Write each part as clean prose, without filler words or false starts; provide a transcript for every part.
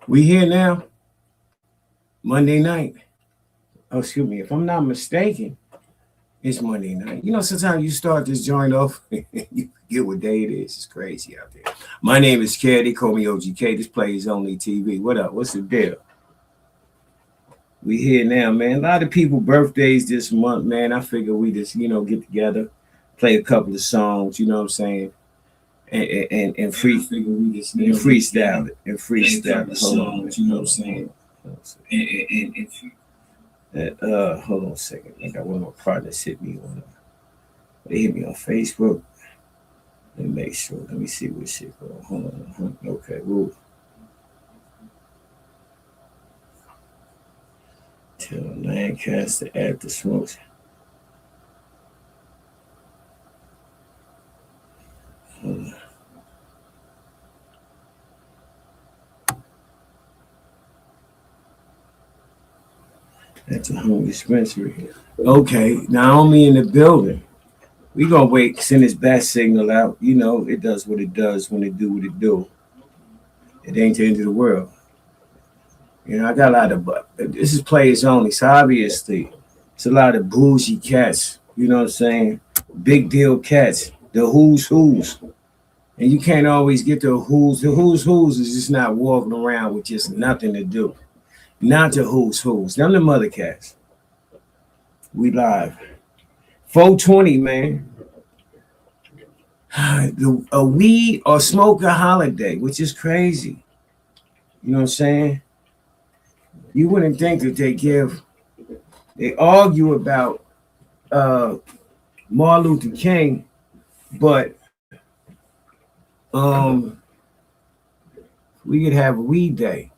We here now, Monday night. Oh, excuse me. If I'm not mistaken, it's Monday night. You know, sometimes you start this joint off, you forget what day it is. It's crazy out there. My name is Ked. They call me OGK. This Playaz only TV. What up? What's the deal? We here now, man. A lot of people birthdays this month, man. I figure we just, get together, play a couple of songs. You know what I'm saying? And free figure we just and freestyle it and freestyle it. Hold on, you know what I'm saying? Hold on a second. I got one of my partners hit me on. They hit me on Facebook. Let me make sure. Let me see what shit going. Hold on. Okay. Woo. Tell Lancaster at the smokes. Hold on. At the home dispensary. Okay, Naomi in the building. We gonna wait, send his bat signal out. You know, it does what it does when it do what it do. It ain't the end of the world. You know, I got a lot of, but this is players only, so obviously it's a lot of bougie cats. You know what I'm saying? Big deal cats. The who's. And you can't always get the who's. The who's is just not walking around with just nothing to do. Not the who's. Them the mother cats. We live. 420, man. A weed or smoker holiday, which is crazy. You know what I'm saying? You wouldn't think that they argue about Martin Luther King, but we could have a weed day.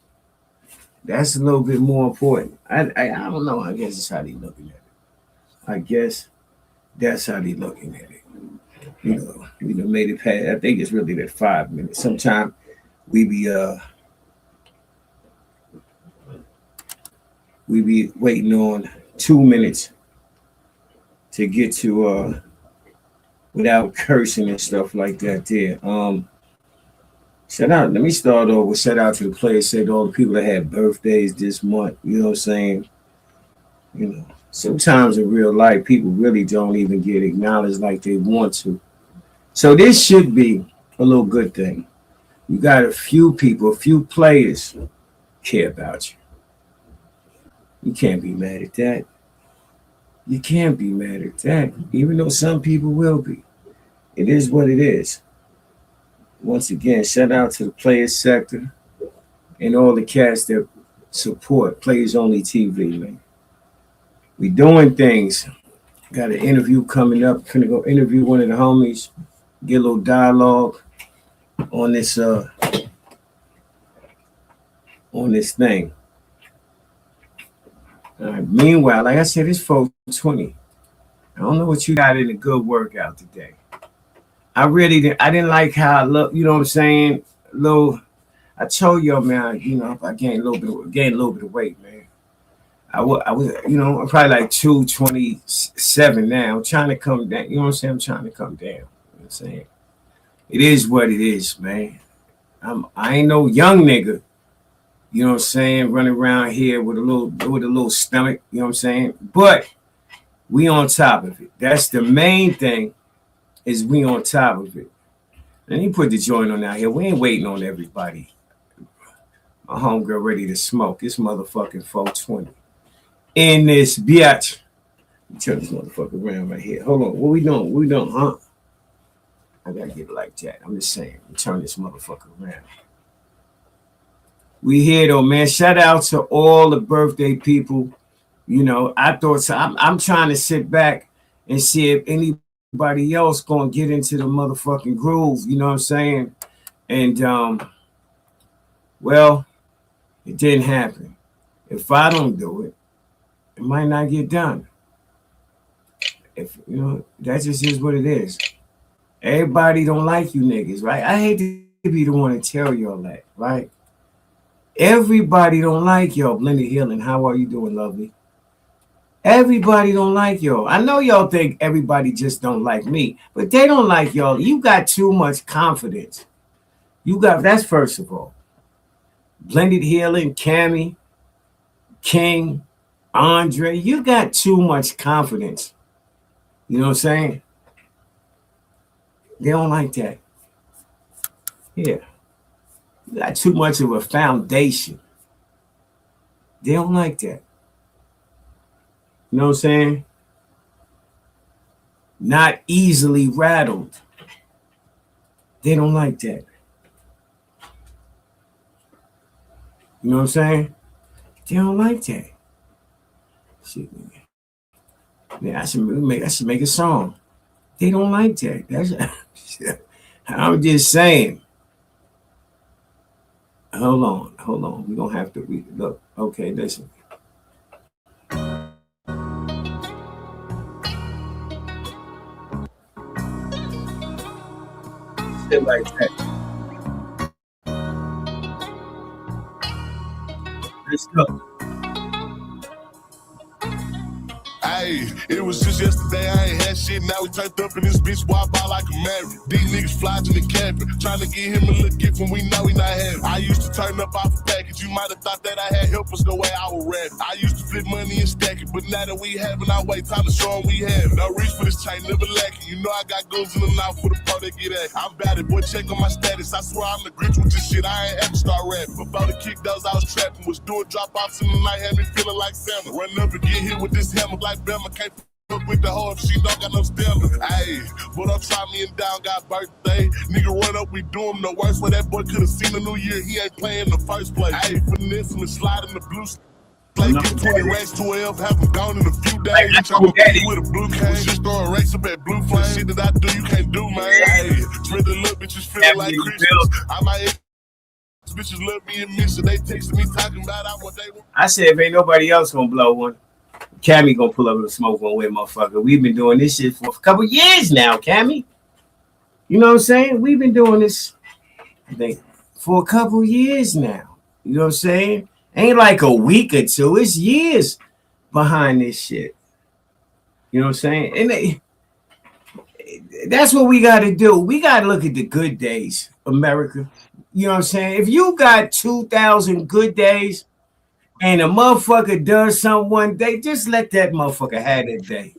That's a little bit more important. I don't know. I guess that's how they looking at it. I guess that's how they looking at it. You know, we done made it past. I think it's really that 5 minutes. Sometimes we be waiting on 2 minutes to get to without cursing and stuff like that there. Shout out, let me start over. Shout out to the players, say to all the people that had birthdays this month. You know what I'm saying? You know, sometimes in real life, people really don't even get acknowledged like they want to. So this should be a little good thing. You got a few people, a few players care about you. You can't be mad at that. You can't be mad at that, even though some people will be. It is what it is. Once again, shout out to the players sector and all the cats that support Playaz Only TV, man. We doing things. Got an interview coming up. Gonna go interview one of the homies, get a little dialogue on this thing. All right. Meanwhile, like I said, it's 420. I don't know what you got in a good workout today. I didn't like how I look, you know what I'm saying? I told y'all, man, you know, if I gained a little bit of weight, man. I was, you know, I'm probably like 227 now. I'm trying to come down, you know what I'm saying? I'm trying to come down. You know what I'm saying? It is what it is, man. I ain't no young nigga, you know what I'm saying, running around here with a little stomach, you know what I'm saying? But we on top of it. That's the main thing. Is we on top of it. And he put the joint on out here. We ain't waiting on everybody. My homegirl ready to smoke. It's motherfucking 420. In this bitch. Turn this motherfucker around right here. Hold on. What we doing, huh? I gotta get it like that. I'm just saying. Turn this motherfucker around. We here though, man. Shout out to all the birthday people. You know, I thought so. I'm trying to sit back and see if anybody else gonna get into the motherfucking groove, you know what I'm saying? And well, it didn't happen. If I don't do it, it might not get done. If you know, that just is what it is. Everybody don't like you niggas, right? I hate to be the one to tell y'all that, right? Everybody don't like y'all. Blended Healing, how are you doing, lovely? Everybody don't like y'all. I know y'all think everybody just don't like me, but they don't like y'all. You got too much confidence. That's first of all. Blended Healing, Cammy, King, Andre. You got too much confidence. You know what I'm saying? They don't like that. Yeah. You got too much of a foundation. They don't like that. You know what I'm saying? Not easily rattled. They don't like that. You know what I'm saying? They don't like that. Shit, man, I should make a song. They don't like that. That's I'm just saying. Hold on. We're gonna have to look. Okay, listen. Shit like that. Let's go. Hey, it was just yesterday, I ain't had shit. Now we turned up in this bitch, walk by like a married. These niggas fly to the cabin, trying to get him a little gift when we know he not having. I used to turn up off a package, you might have thought that I had helpers the way I was rapping. I used to flip money and stack it, but now that we having our way, time to show them we have. No reach for this chain, never lacking. You know I got goals in the mouth for the part that get at. I'm about it, boy, check on my status. I swear I'm the Grinch with this shit, I ain't ever start rapping. Before the kick those, I was trapping, was doing drop-offs in the night, had me feeling like Santa. Run up and get hit with this hammer like Bama, can't fuck with the hoe if she don't got no stamina. Ayy, but don't try me and down, got birthday. Nigga run up, we do him the worst way. That boy could've seen the new year, he ain't playing in the first place. Ayy, finesse him and slide in the blue. Play get 20 racks, 12, have them gone in a few days. You try to beat with a blue cane, just throwing racks up at blue flame. Shit that I do, you can't do, man. Ayy, spread the little bitches feeling like Christmas. I might bitches love me and miss it. They texting me talking about what they want. I said if ain't nobody else gonna blow one, Cammy gonna pull up with a smoke one way, motherfucker. We've been doing this shit for a couple years now, Cammy. You know what I'm saying? We've been doing this, I think, for a couple years now. You know what I'm saying? Ain't like a week or two. It's years behind this shit. You know what I'm saying? And that's what we got to do. We got to look at the good days, America. You know what I'm saying? If you got 2,000 good days and a motherfucker does something one day, just let that motherfucker have that day.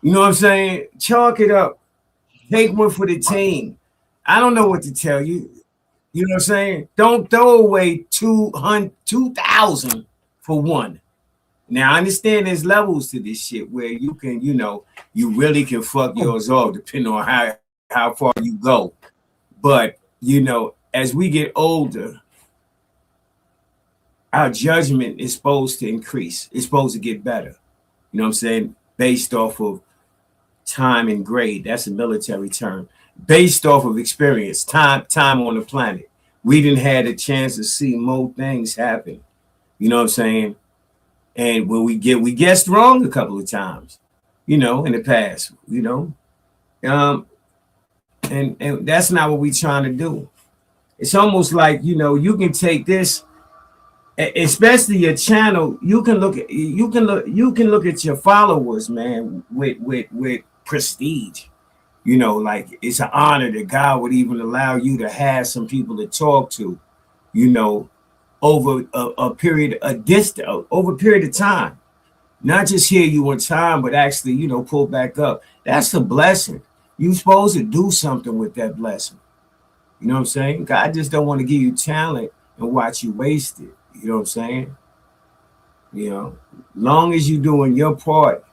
You know what I'm saying? Chalk it up. Take one for the team. I don't know what to tell you. You know what I'm saying? Don't throw away 2,000 for one. Now, I understand there's levels to this shit where you can, you really can fuck yours off depending on how far you go. But, as we get older, our judgment is supposed to increase. It's supposed to get better. You know what I'm saying? Based off of time and grade. That's a military term. Based off of experience, time on the planet. We didn't had a chance to see more things happen. You know what I'm saying? And when we guessed wrong a couple of times, in the past, and that's not what we're trying to do. It's almost like, you can take this, especially your channel. You can look at your followers, man, with prestige. Like it's an honor that God would even allow you to have some people to talk to, over a period of time. Not just hear you on time, but actually, pull back up. That's a blessing. You're supposed to do something with that blessing. You know what I'm saying? God just don't want to give you talent and watch you waste it. You know what I'm saying? Long as you're doing your part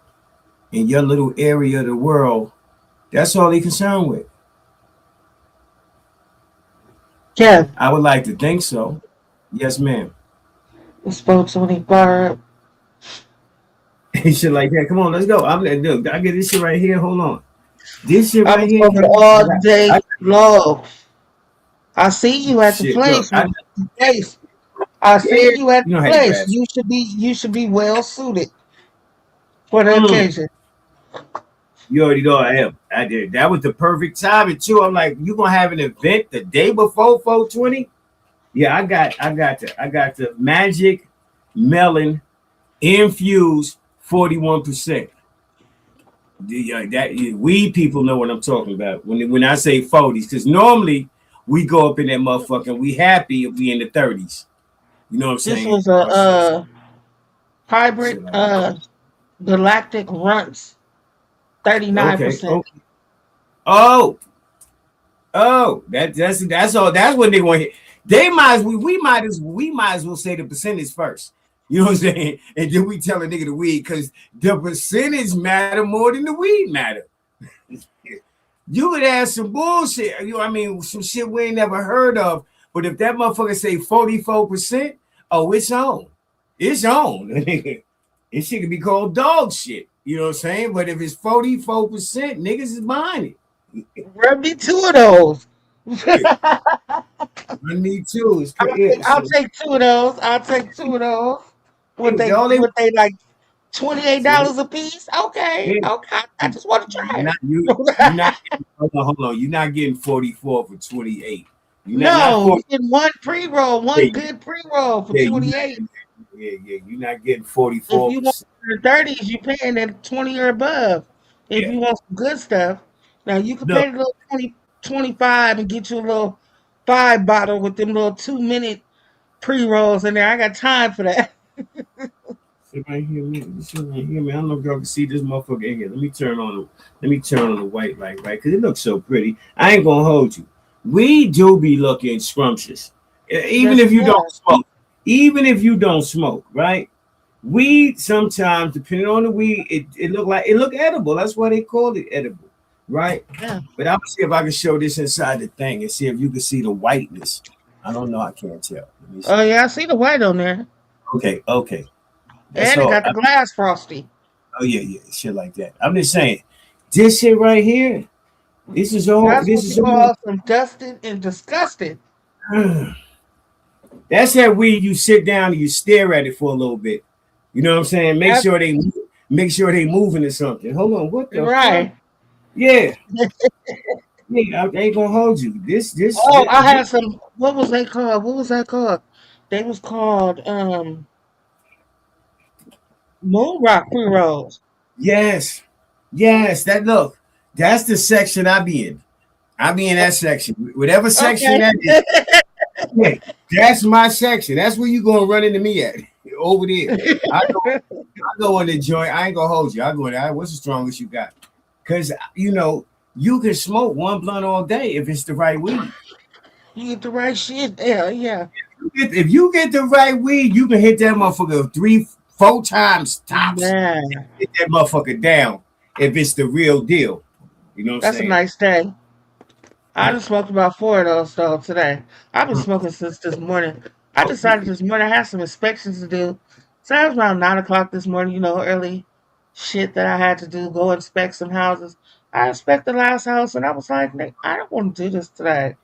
in your little area of the world, that's all He's concerned with. Kev, I would like to think so. Yes, ma'am. you spoke to me, Barb. Shit like that. Come on, let's go. Look, I get this shit right here. Hold on. This shit I right was here. spoken all day long. I see you at the Shit, place. look, I see you at you the know how you place. pass. You should be well suited for the Mm, occasion. you already know I am. I did. That was the perfect timing too. I'm like, you gonna have an event the day before 420? Yeah, I got the magic melon infused 41%. We people know what I'm talking about when I say 40s, because normally we go up in that motherfucker and we happy if we in the 30s. You know what I'm This saying? was a hybrid Shit like that. galactic runts, Okay. 39%. Okay. Oh, that's all. That's what they want. They might as well. We might as well say the percentage first. You know what I'm saying? And then we tell a nigga the weed because the percentage matter more than the weed matter. You could have some bullshit. I mean, some shit we ain't never heard of. But if that motherfucker say 44%, oh, it's on. It's on. It shit could be called dog shit. You know what I'm saying? But if it's 44%, niggas is buying Rub me two of those. it. I need two. It's crazy. I'll So take two of those. I'll take two of those. all they Would they like $28 see, a piece? Okay, yeah, okay. I just want to you're try not it. you're not getting, hold on. You're not getting 44 for 28. You're not No, 40. you get one pre roll, Yeah, one good pre roll for yeah, you're 28. not, yeah. You're not getting If you want 44%. the 30s, you paying at 20 or above. If Yeah. you want some good stuff, now you can Look, pay the little 20, 25 and get you a little 5 bottle with them little 2 minute pre rolls in there. I got time for that. somebody hear me. Somebody hear me. I don't know if y'all can see this motherfucker in here. Let me turn on the white light, right? Because it looks so pretty. I ain't gonna hold you. We do be looking scrumptious. Even Yes, if it you don't does. smoke. Even if you don't smoke, right? Weed sometimes, depending on the weed, it look edible. That's why they call it edible, right? Yeah. But I'm gonna see if I can show this inside the thing and see if you can see the whiteness. I don't know. I can't tell. Let me see. Oh yeah, I see the white on there. Okay. That's And it all. got the glass frosty. Oh yeah, shit like that. I'm just saying, this shit right here. This is all. That's This what you is all. call some dusted and disgusted. That's that weed. You sit down and you stare at it for a little bit. You know what I'm saying? That's Make sure they moving or something. Hold on, what the fuck? right. Yeah, yeah. I ain't gonna hold you. Oh, I had some. What was they called? What was that called? They was called moon rock pre rolls. Yes, yes. That look. That's the section I be in. I be in that section. Whatever section Okay. that is. Yeah, that's my section. That's where you gonna run into me at over there. I go in the joint. I ain't gonna hold you. I go in there. What's the strongest you got? Because you can smoke one blunt all day if it's the right weed. You get the right shit. Yeah, yeah. If you get the right weed, you can hit that motherfucker 3, 4 times tops. Man, Hit that motherfucker down if it's the real deal. You know what I'm that's a saying? nice day. I just smoked about 4 of those though today. I've been smoking since this morning. I decided this morning I had some inspections to do. So it was around 9 o'clock this morning, early shit that I had to do, go inspect some houses. I inspected the last house and I was like, "Nick, I don't want to do this today.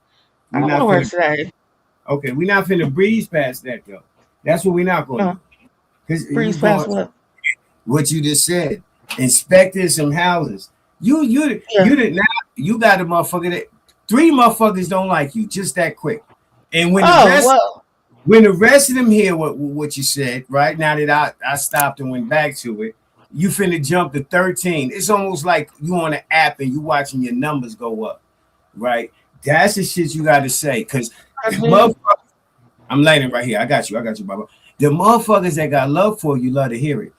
I We don't want to not work finna. today." Okay, we not finna breeze past that though. That's what we not gonna Uh, do. Because you breeze past going what? what you just said. Inspected some houses. Yeah. You did not. You got a motherfucker that 3 motherfuckers don't like you just that quick. And Oh, well, when the rest of them hear what you said, right now that I stopped and went back to it, you finna jump to 13. It's almost like you on an app and you watching your numbers go up, right? That's the shit you got to say because I the do. motherfucker. I'm laying right here. I got you, Baba. The motherfuckers that got love for you love to hear it.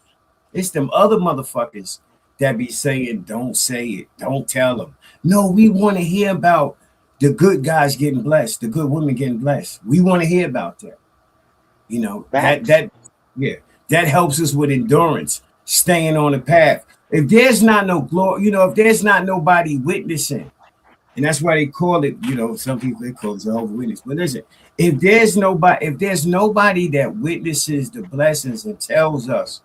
It's them other motherfuckers that be saying, don't say it, don't tell them. No, we want to hear about the good guys getting blessed, the good women getting blessed. We want to hear about that. Facts. Yeah, that helps us with endurance, staying on the path. If there's not no glory, if there's not nobody witnessing, and that's why they call it, some people they call it Jehovah's Witness. But listen, if there's nobody that witnesses the blessings and tells us,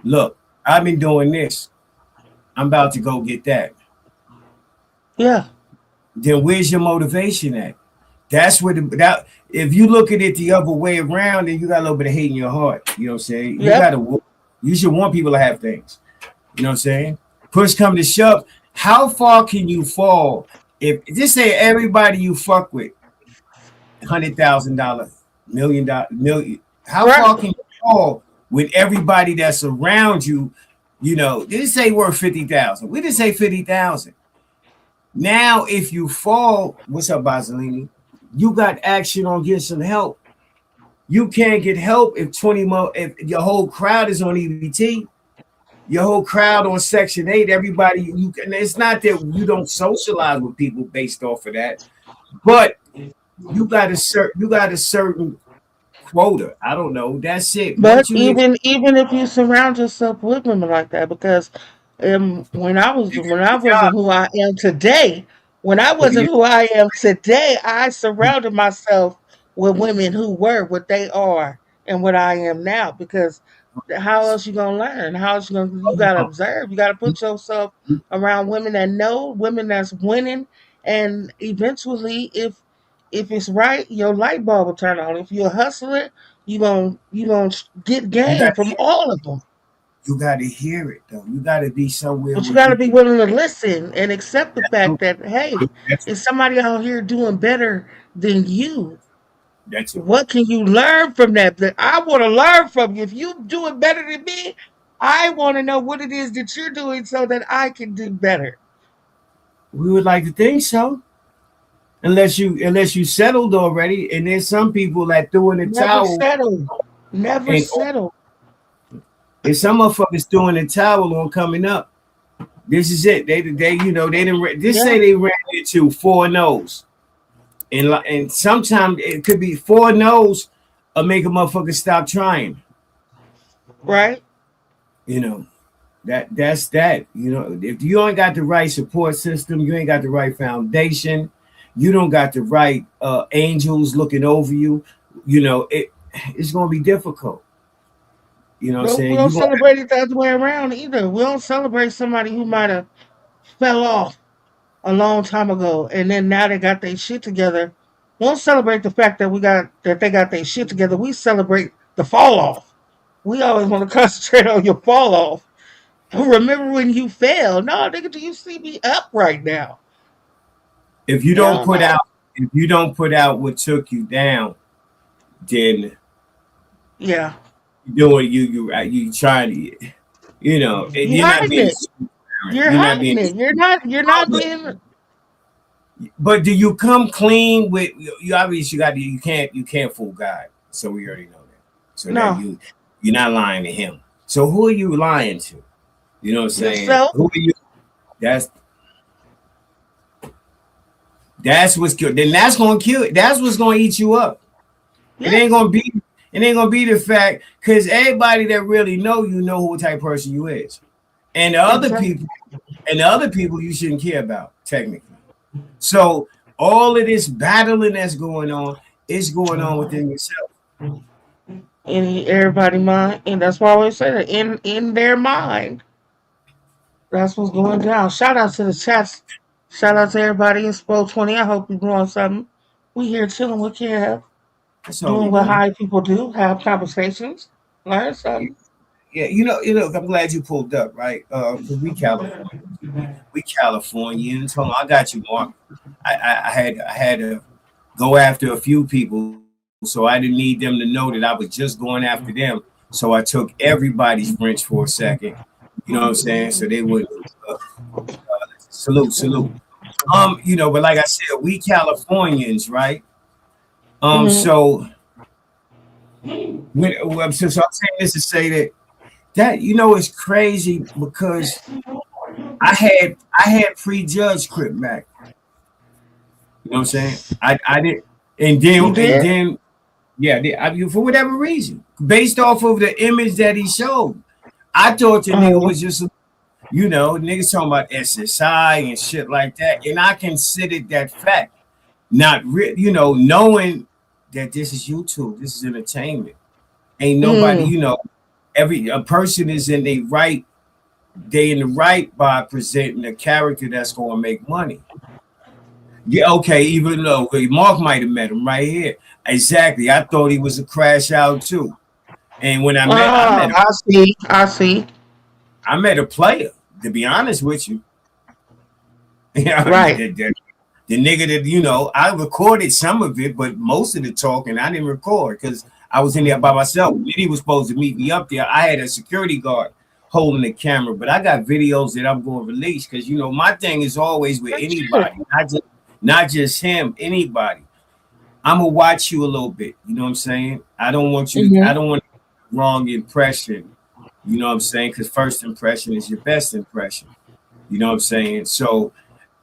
look, I've been doing this, I'm about to go get that. Yeah. Then where's your motivation at? That's where if you look at it the other way around, then you got a little bit of hate in your heart. You know what I'm saying? Yep. You should want people to have things. You know what I'm saying? Push come to shove. How far can you fall if just say everybody you fuck with, $100,000, $1 million. How Right. far can you fall with everybody that's around you? This say worth 50,000. We just say 50,000. Now, if you fall, what's up, Basilini? You got action on getting some help. You can't get help if 20 more, if your whole crowd is on EBT, your whole crowd on Section 8, everybody, you can, it's not that you don't socialize with people based off of that, but you got a certain quota. I don't know. That's it. But Once you hit even if you surround yourself with women like that, because when I your wasn't job, who I am today, when I yeah, wasn't who I am today, I surrounded myself with women who were what they are and what I am now. Because how else you gonna learn? How else you gotta observe? You gotta put yourself around women that know, women that's winning, and eventually, if it's right, your light bulb will turn on. If you're hustling, you gonna get you game got from all of them. you got to hear it though. You got to be somewhere But you where got you to be can. willing to listen and accept the That's fact that, hey, that's is somebody out here doing better than you? that's it. What can you learn from that? That I want to learn from you. If you doing better than me, I want to know what it is that you're doing so that I can do better. We would like to think so, unless you settled already. And there's some people that threw in the Never towel, settle. Never and settle. if some motherfuckers throwing the towel on coming up, this is it. They they didn't just Yeah, say they ran into four no's, and sometimes it could be four no's or make a motherfucker stop trying. right. You know that's that. If you ain't got the right support system, you ain't got the right foundation, you don't got the right angels looking over you. It's gonna be difficult. You know what I'm But we saying? don't You gonna celebrate it the other way around either. We don't celebrate somebody who might have fell off a long time ago, and then now they got their shit together. We don't celebrate the fact that they got their shit together. We celebrate the fall off. We always want to concentrate on your fall off. Remember when you fell? No, nigga, do you see me up right now? if you don't Hell put no. out if you don't put out what took you down, then Yeah, you trying to and you you're not hiding being it. transparent. You're You're not being hiding it. You're not but, being. but do you come clean with you obviously you can't fool God. So we already know that. So that No, you're not lying to him. So who are you lying to? You know what I'm saying? yourself. Who are you that's that's what's good. Then that's gonna kill it. That's what's gonna eat you up. It ain't Yes, gonna be it ain't gonna be the fact because everybody that really know what type of person you is. And exactly. the other people you shouldn't care about, technically. So all of this battling that's going on is going on within yourself. In everybody mind, and that's why I always say that in their mind. That's what's going down. Shout out to the chats. Shout out to everybody in Sport 20. I hope you're doing something. We here chilling with Kev, That's all we doing what doing. high people do, have conversations, learn something. Yeah, I'm glad you pulled up, right? Because we Californians. Hold on, I got you, Mark. I had to go after a few people, so I didn't need them to know that I was just going after them. So I took everybody's French for a second. You know what I'm saying? So they would salute. But like I said, we Californians, right? Hmm. So so I'm saying this to say that it's crazy because I had prejudged Crip Mac. You know what I'm saying? I did, You and did? then yeah, for whatever reason, based off of the image that he showed, I thought the nigga Uh, was just niggas talking about SSI and shit like that, and I considered that fact, not knowing that this is YouTube, this is entertainment. Ain't nobody, mm, every a person is in the right, they in the right by presenting a character that's going to make money. Yeah, okay, even though Mark might have met him right here. Exactly. I thought he was a crash out too. And when I see. I see. I met a player, to be honest with you. Right. The nigga that, I recorded some of it, but most of the talking I didn't record because I was in there by myself. He was supposed to meet me up there. I had a security guard holding the camera, but I got videos that I'm going to release because my thing is always with That's it. anybody, not just him, anybody. I'm gonna watch you a little bit. You know what I'm saying? I don't want you to. I Mhm. don't want wrong impression. You know what I'm saying? Because first impression is your best impression. You know what I'm saying? So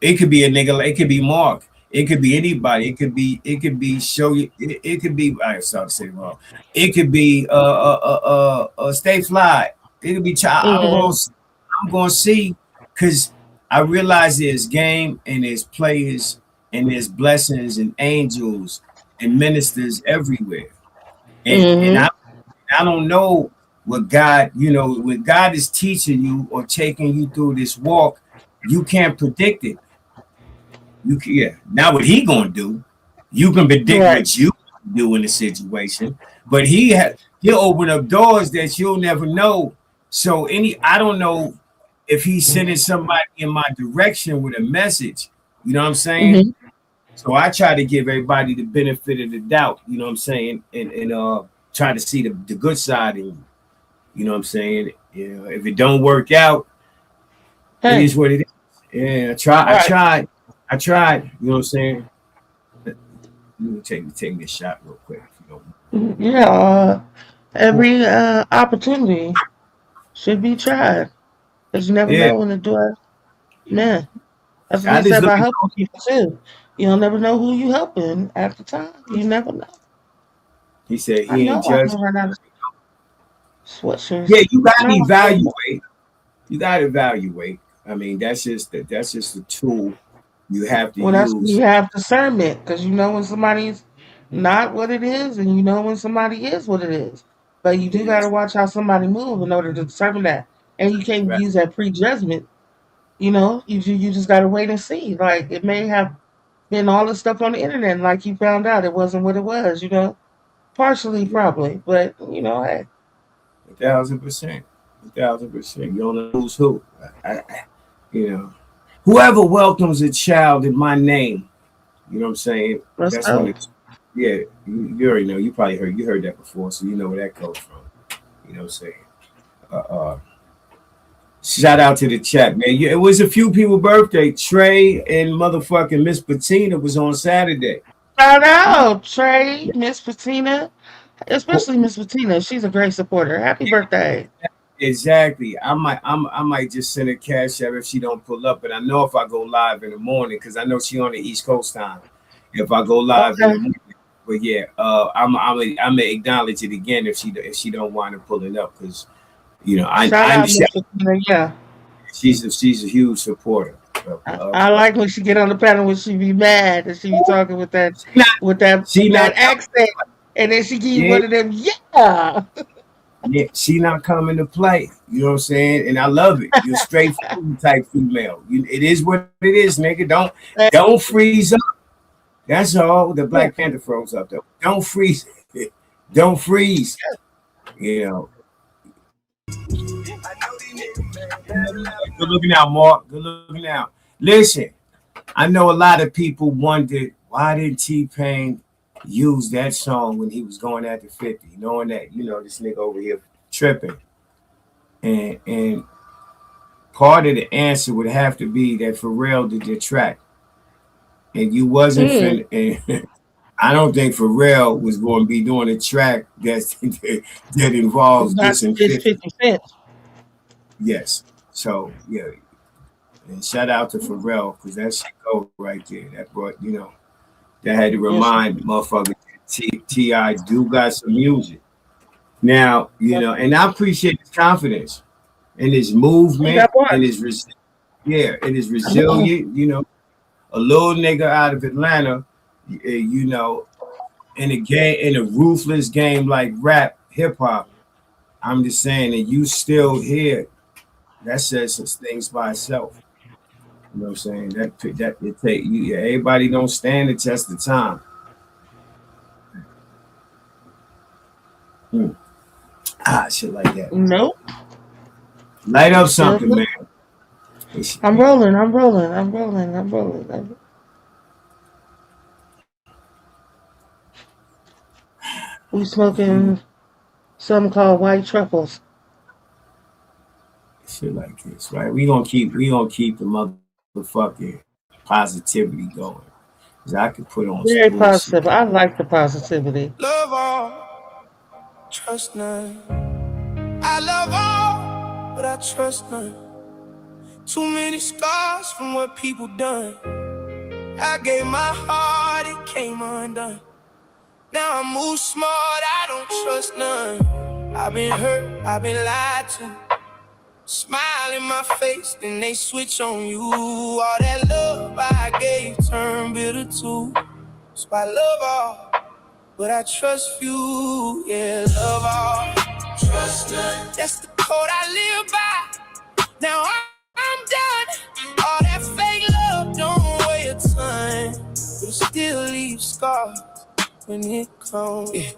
it could be a nigga. It could be Mark. It could be anybody. It could be. It could be show you. It could be. I started to say wrong. It could be. Stay fly. It could be. I'm Mhm. going. I'm going to see because I realize there's game and there's players and there's blessings and angels and ministers everywhere. And Mhm. I don't know what God, when God is teaching you or taking you through this walk, you can't predict it. You can, yeah. Now what he gonna do? You can predict Right. what you do in the situation, but he'll open up doors that you'll never know. So I don't know if he's sending somebody in my direction with a message. You know what I'm saying? Mhm. So I try to give everybody the benefit of the doubt. You know what I'm saying? And try to see the good side in you. You know what I'm saying? If it don't work out, it Hey. is what it is. Yeah, I try. I Right. tried. I tried. You know what I'm saying? Let me take this shot real quick. If you don't Yeah. Every opportunity should be tried, because you never Yeah, know when the door. Man, that's what I they just said look about at helping people too. You'll never know who you helping at the time. You never know. he said I he know ain't I'm judging. gonna run out of Yeah, sweatshirts. you gotta No, I'm saying. evaluate. You gotta evaluate. I mean, that's just the tool you have to Well, that's when use. you have discernment, because you know when somebody's not what it is, and you know when somebody is what it is. But you do got to Yes. watch how somebody move in order to determine that, and you can't Right. use that prejudgment. You just got to wait and see. Like it may have been all the stuff on the internet, and like you found out it wasn't what it was. Partially probably, but hey, 1,000%. 1,000%. You don't know who's who. You know, whoever welcomes a child in my name, you know what I'm saying? let's That's when go. it's, yeah, you already know. You heard that before, so you know where that comes from. You know what I'm saying? Uh, uh, Shout out to the chat, man. Yeah, it was a few people' birthday. Trey and motherfucking Miss Patina was on Saturday. Shout out Trey, Miss Patina, especially Miss Patina. She's a great supporter. Happy birthday! Exactly. I might just send a cash app if she don't pull up. But I know if I go live in the morning, because I know she on the East Coast time. If I go live in Okay, the morning, but yeah, I'm gonna acknowledge it again if she don't wind up pulling up, because shout I out understand Miss Patina. Yeah. she's a huge supporter I of like when she get on the panel when she be mad and she be talking with that she not with that she with not that accent, and then she give yeah one of them. Yeah. yeah she not coming to play. You know what I'm saying? And I love it. You're a straightforward type female. It is what it is, nigga. Don't freeze up. That's all the Black Yeah. Panther froze up though. Don't freeze. Don't freeze. You know. Good looking out, Mark. Good looking out. Listen, I know a lot of people wondered why didn't T-Pain use that song when he was going after 50, knowing that, this nigga over here tripping. And part of the answer would have to be that Pharrell did the track. And you wasn't Mm. fin and I don't think Pharrell was going to be doing a track that involves Not dissing this 50. 50 cents. Yes. So yeah, and shout out to Pharrell because that shit go right there. That brought, that had to Yes. remind motherfuckers Ti do got some music. Now, and I appreciate his confidence and his He movement got and bars. it is resilient, a little nigga out of Atlanta, in a game in a ruthless game like rap, hip hop. I'm just saying that you still here. That says some things by itself. You know what I'm saying? That it take you. Yeah, everybody don't stand the test of time. Hmm. Shit like that. Nope. Light We up still. something, man. I'm rolling. I'm rolling. I'm rolling. I'm rolling. We smoking something called white truffles. Shit like this, right? We gonna keep the motherfucking positivity going. Cause I could put on some Very bullshit. positive. I like the positivity. Love all, trust none. I love all, but I trust none. Too many scars from what people done. I gave my heart, it came undone. Now I move smart, I don't trust none. I've been hurt, I've been lied to. Smile in my face, then they switch on you. All that love I gave turned bitter too. So I love all, but I trust you. Yeah, love all, trust none. That's the code I live by. Now I'm done. All that fake love don't weigh a ton, but it still leaves scars when it comes. Yeah.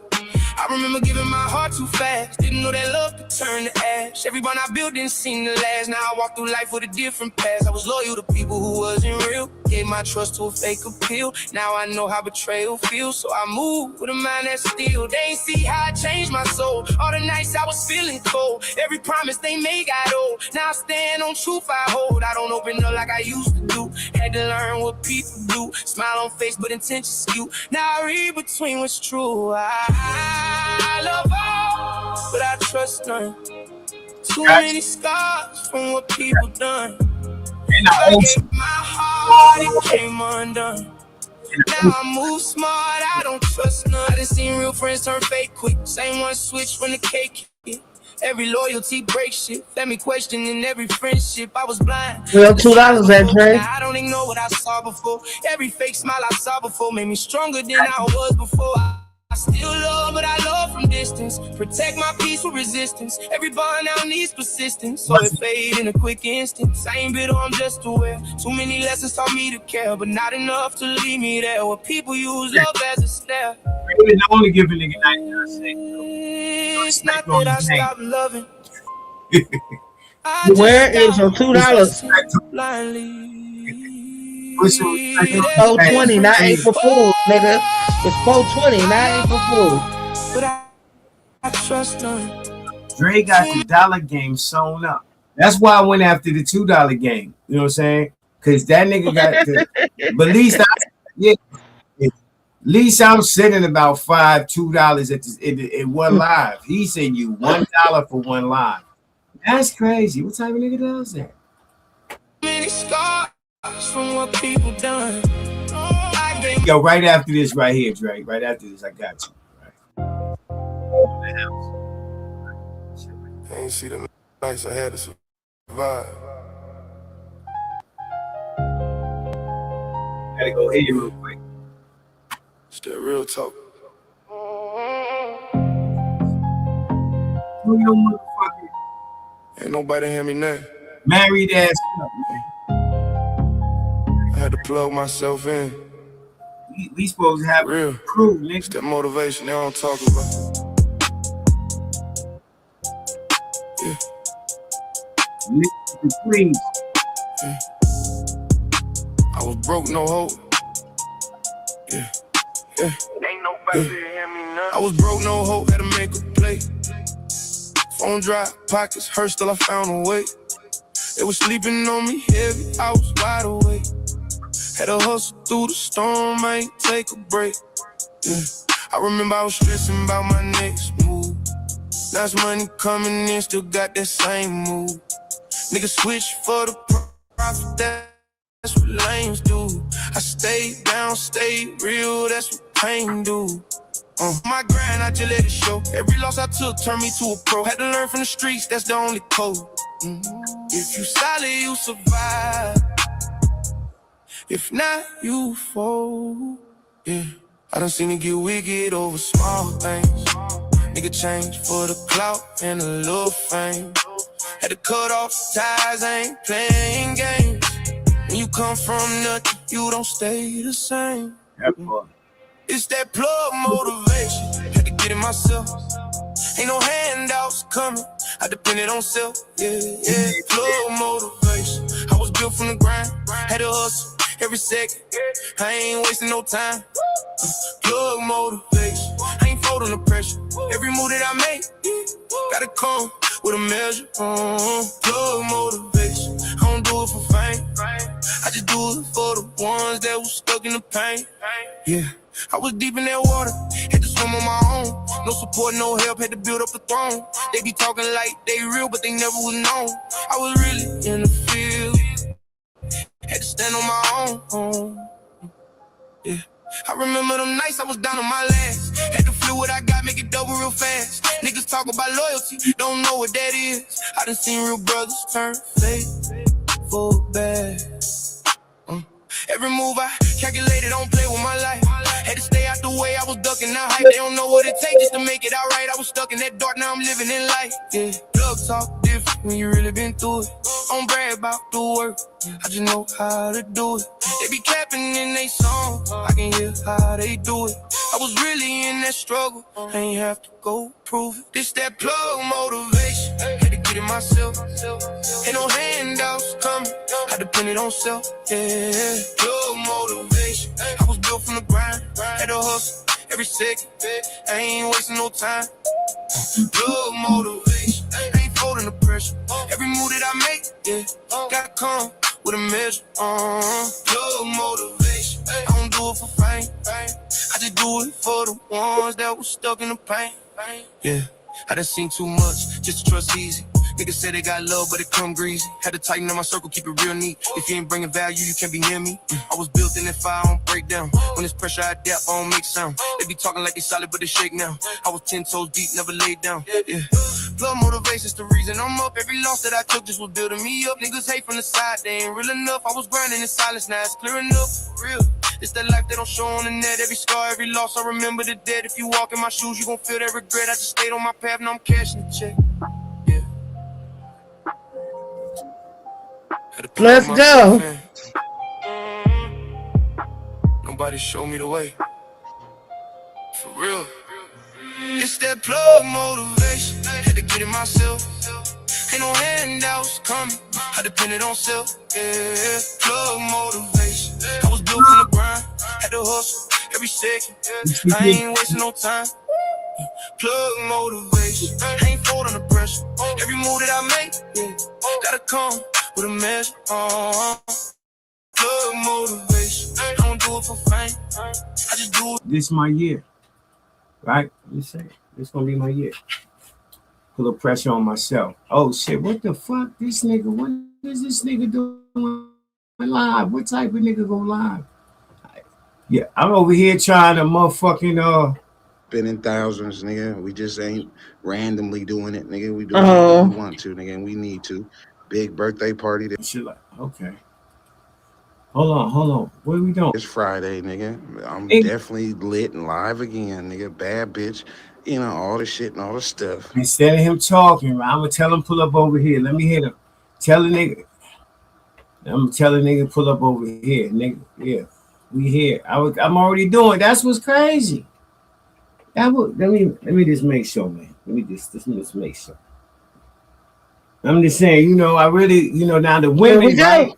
I remember giving my heart too fast. Didn't know that love could turn to ash. Every bond I built didn't seem to last. Now I walk through life with a different past. I was loyal to people who wasn't real. Gave my trust to a fake appeal. Now I know how betrayal feels. So I move with a mind that's still. They ain't see how I changed my soul. All the nights I was feeling cold. Every promise they made got old. Now I stand on truth I hold. I don't open up like I used to do. Had to learn what people do. Smile on face but intention skew. Now I read between what's true. I love all, but I trust none. Too many scars from what people done. I gave my heart, it came undone. Now I move smart, I don't trust none. I done seen real friends turn fake quick. Same one switch when the cake hit. Every loyalty breaks shit. Let me question in every friendship. I was blind. Well, $2 at Dre. Now I don't even know what I saw before. Every fake smile I saw before made me stronger than I was before. I still love, but I love from distance. Protect my peace with resistance. Every bond now needs persistence, so it fade in a quick instant. I ain't bitter, I'm just aware. Too many lessons taught me to care, but not enough to leave me there. Where people use love as a snare. They only give a nigga 99 cents. It's not that I stopped loving. Where is your $2? Blindly. It's 420, not April Fool's, nigga. It's 420, not April Fool's. But I trust none. Dre got the dollar game sewn up. That's why I went after the $2 game. You know what I'm saying? Because that nigga got the. But at least at least I'm sitting about $2 at one live. He said you $1 for one live. That's crazy. What type of nigga does that? Many scars from what people done. Yo, right after this, right here, Dre. Right after this, I got you. Right. I ain't see the nights I had to survive. Gotta go hit you real quick. It's that real talk. Who your motherfucker? Ain't nobody hear me now. Married ass up, man. I had to plug myself in. We supposed to have real crew, nigga. It's that motivation they don't talk about. Yeah. Please. Yeah. I was broke, no hope. Yeah. Yeah. Ain't nobody hear me now. I was broke, no hope, had to make a play. Phone dry, pockets hurt, still I found a way. They was sleeping on me heavy, I was wide awake. Had to hustle through the storm, I ain't take a break. Yeah. I remember I was stressing about my next move. Now it's money coming in, still got that same move. Niggas switch for the profit, that's what lames do. I stayed down, stayed real, that's what pain do. My grind, I just let it show. Every loss I took turned me to a pro. Had to learn from the streets, that's the only code. If you solid, you survive. If not, you fall. Yeah, I done seen it get wicked over small things. Nigga change for the clout and a little fame. Had to cut off ties, I ain't playing games. When you come from nothing, you don't stay the same. It's that plug motivation. Had to get it myself. Ain't no handouts coming. I depended on self. Yeah, yeah. Plug motivation. I was built from the grind. Had to hustle every second. I ain't wasting no time. Plug motivation. I ain't folding the pressure. Every move that I make, gotta come with a measure. Plug motivation. I don't do it for fame. I just do it for the ones that was stuck in the pain. Yeah, I was deep in that water, had to swim on my own. No support, no help, had to build up a throne. They be talking like they real, but they never was known. I was really in the field, had to stand on my own. Yeah. I remember them nights I was down on my last. Had to flip what I got, make it double real fast. Niggas talk about loyalty, don't know what that is. I done seen real brothers turn faithful bad. Every move I calculated, don't play with my life. Had to stay out the way, I was ducking that hype. They don't know what it takes just to make it outright. I was stuck in that dark, now I'm living in light. Yeah, plug talk different when you really been through it. Don't brag about the work, I just know how to do it. They be capping in they song, I can hear how they do it. I was really in that struggle, I ain't have to go prove it. This that plug motivation, had to get it myself. Ain't no handouts coming, I depended on self. Yeah, plug motivation, I was built from the grind, had to hustle every second. I ain't wasting no time. Plug motivation, I ain't folding the pressure. Every move that I make, yeah, gotta come with a measure. Plug motivation, I don't do it for fame. I just do it for the ones that was stuck in the pain. Yeah, I done seen too much just to trust easy. Niggas say they got love, but it come greasy. Had to tighten up my circle, keep it real neat. If you ain't bringing value, you can't be near me. I was built in that fire, I don't break down. When there's pressure, I adapt, I don't make sound. They be talking like they solid, but they shake now. I was 10 toes deep, never laid down. Yeah, blood motivation's the reason I'm up. Every loss that I took just was building me up. Niggas hate from the side, they ain't real enough. I was grinding in silence, now it's clear enough. Real. It's that life they don't show on the net. Every scar, every loss, I remember the dead. If you walk in my shoes, you gon' feel that regret. I just stayed on my path, now I'm cashing the check. Yeah. Had to Let's plug myself go. in. Nobody showed me the way. For real. It's that plug motivation. Had to get it myself. Ain't no handouts coming. I depended on self. Yeah. Plug motivation. I was built from the grind. Had to hustle every second. I ain't wasting no time. Plug motivation. I ain't folding the pressure. Every move that I make, yeah, gotta come with a measure. Plug motivation. I don't do it for fame. I just do it. This my year, right? Let me say, this gonna be my year. Put a little pressure on myself. Oh shit, what the fuck? This nigga, what is this nigga doing live? What type of nigga go live? Yeah, I'm over here trying to motherfucking spending thousands, nigga. We just ain't randomly doing it, nigga. We doing it because we Oh, want to, nigga, and we need to. Big birthday party shit like okay. Hold on. What are we doing? this Friday, nigga. I'm Hey, definitely lit and live again, nigga. Bad bitch, all the shit and all the stuff. instead of him talking, I'm gonna tell him pull up over here. Let me hit him. Tell the nigga. I'm gonna tell the nigga pull up over here, nigga. Yeah, we here. I'm already doing. That's what's crazy. Let me just make sure, man. Let me just make sure. I'm just saying, I really, now the here we women, go. right?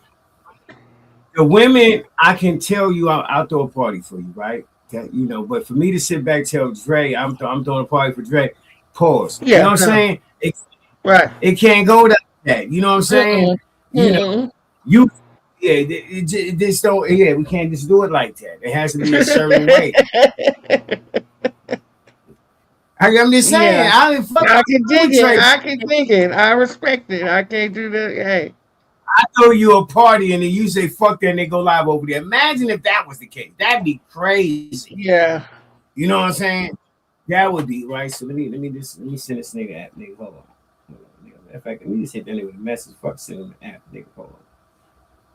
The women, I can tell you, I'll throw a party for you, right? But for me to sit back, tell Dre, I'm throwing a party for Dre. Pause. You know Yeah, what I'm no. saying? Right. It can't go like that. You know what I'm saying? Mm-mm. You know, Mm-mm. you, yeah, it just don't. Yeah, we can't just do it like that. It has to be a certain way. I'm just saying, Yeah. I didn't fuck I can dig with it. Trey. I can dig it. I respect it. I can't do that. Hey. I throw you a party and then you say fuck that and they go live over there. Imagine if that was the case. That'd be crazy. Yeah. You know what I'm saying? That would be right. So let me send this nigga app, nigga. Hold on. Nigga. Matter of fact, let me just hit that nigga with a message. Fuck send him the app, nigga. Hold on.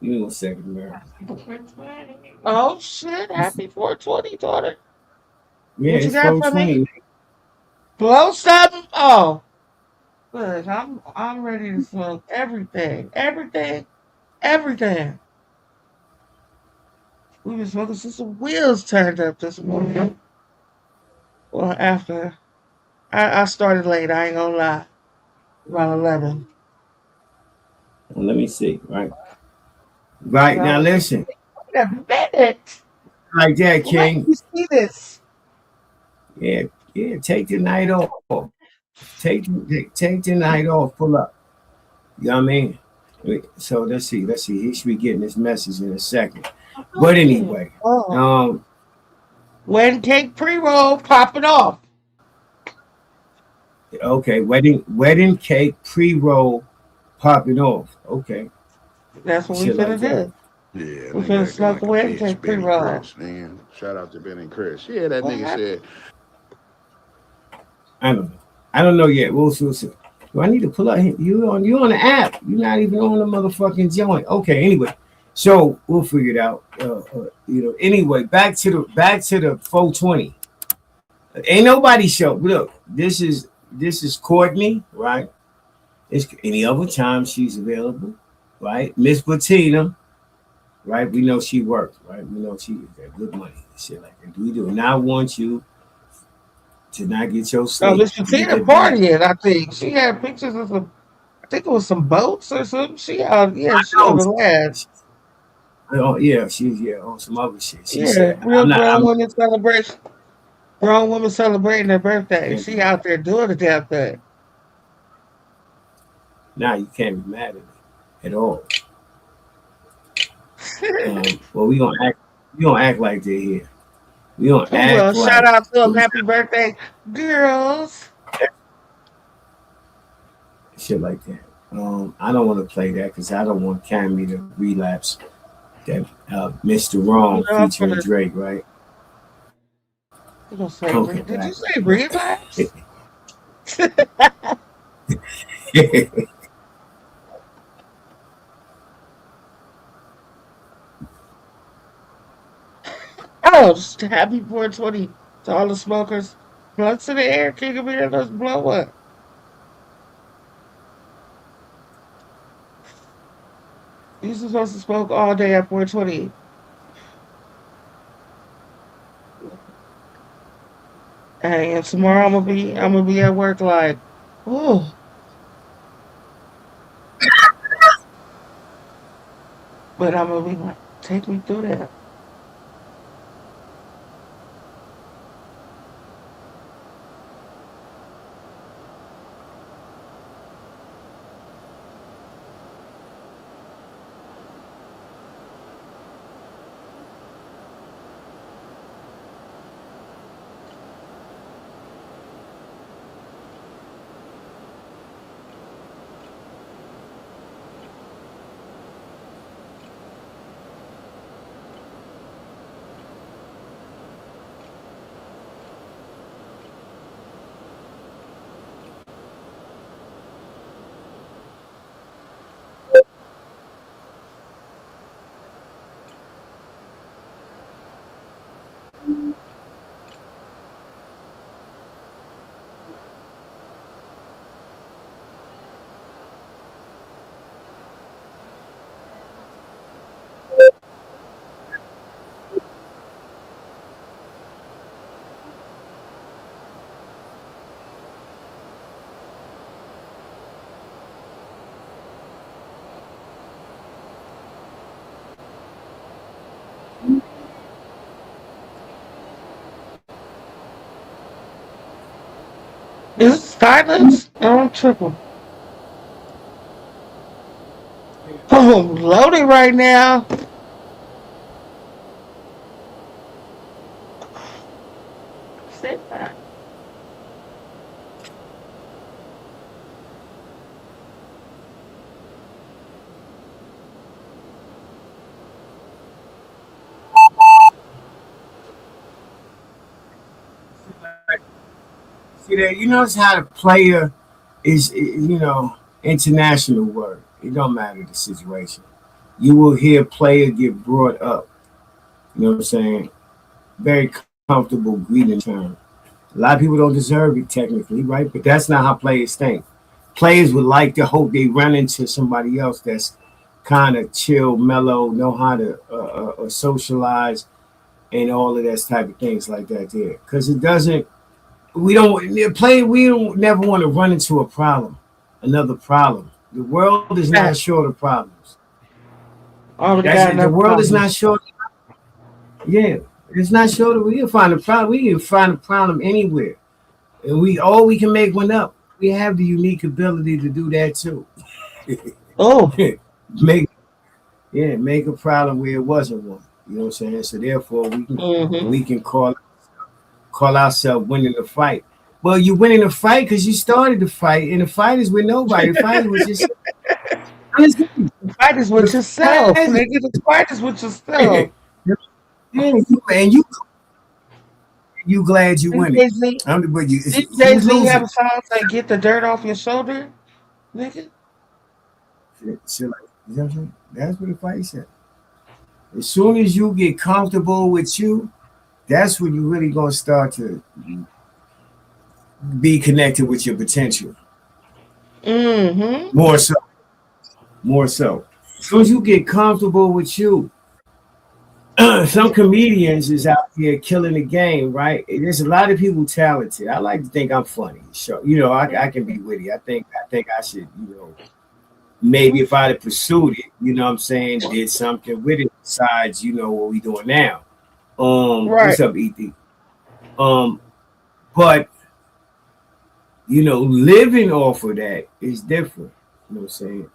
Give me 1 second, man. Oh shit. Happy 420, daughter. Yeah, What you it's got for me? 420. Blow something? Oh. Good. I'm ready to smoke everything. Everything. Everything. We've been smoking since the wheels turned up this morning. Well, after I started late, I ain't gonna lie. Around 11. Well, let me see. Right So I now, was listen. wait a minute. Like that, Let King. me see this. Yeah, yeah. Take the night off. Take the night off. Pull up. You know what I mean? So let's see. Let's see. He should be getting this message in a second. But anyway, Oh, um, wedding cake pre-roll popping off. okay, wedding cake pre-roll popping off. Okay, That's what we shit like finna that. do. Yeah, We nigga finna acting smoke a like a wedding bitch. cake Ben and pre-roll. Chris, nigga. Shout out to Ben and Chris. Yeah, that What nigga happened? said, I don't know. I don't know yet. We'll see. Do I need to pull up? You on the app? You're not even on the motherfucking joint. Okay. Anyway, so we'll figure it out. Anyway, back to the 420. Ain't nobody show. Look, this is Courtney, right? It's any other time she's available, right? Miss Bettina, right? We know she works, right? We know she got good money and shit like that. We do not want you to not get your Oh, sleep. Miss Get Patina that bag. partying, I think. She had pictures of some, I think it was some boats or something. She out, yeah, she on Oh, the land. she's on some other shit. She Yeah, said, real grown women celebration. Grown woman celebrating her I birthday. can't be She out there doing the damn thing. now you can't be mad at me at all. Well, we gonna act like they're here. We gonna We will. act Shout like out to them. who's Happy birthday, girls. shit like that. I don't want to play that because I don't want Cammy to relapse that Mr. You Wrong know, I'm featuring gonna, Drake, right? you gonna say, Okay, did you right. say relapse? Oh, just happy 420 to all the smokers. Blunts in the air, king of air, let's blow up. You supposed to smoke all day at 420. Hey, and tomorrow I'm gonna be at work like, oh, but I'm gonna be like, take me through that. Is it silence? Oh, I'm tripping. Oh, I'm loaded right now. Sit back. See that? You notice how the player is international word. It don't matter the situation. You will hear player get brought up. You know what I'm saying? Very comfortable greeting term. A lot of people don't deserve it technically, right? But that's not how players think. Players would like to hope they run into somebody else that's kind of chill, mellow, know how to socialize, and all of that type of things like that there. Because it doesn't, we don't never want to run into a problem, another problem. The world is not Back. short of problems. Already That's got it. The enough world is not problems. short. Yeah, it's not short of. We can find a problem. We can find a problem anywhere, and we can make one up. We have the unique ability to do that too. Oh, make make a problem where it wasn't one. You know what I'm saying? So therefore, Mm-hmm. we can call ourselves winning the fight. Well, you winning the fight because you started the fight, and the fight is with nobody. The fight is with yourself. Honestly, The fight is the with fight yourself, is nigga. The fight is with yourself. yeah, you glad you Didn't winning. Jay-Z, But you, didn't who's Jay-Z have losing? a song saying "Get the dirt off your shoulder"? Nigga. Shit like, you know what I'm saying? That's what the fight said. As soon as you get comfortable with you, that's when you really gonna start to be connected with your potential. Mm-hmm. More so, more so. As soon as you get comfortable with you, some comedians is out here killing the game, right? There's a lot of people talented. I like to think I'm funny. So, I can be witty. I think I should, maybe if I'd have pursued it, what I'm saying, did something with it besides, what we doing now. Right. What's up, ET? Um, but living off of that is different. You know what I'm saying?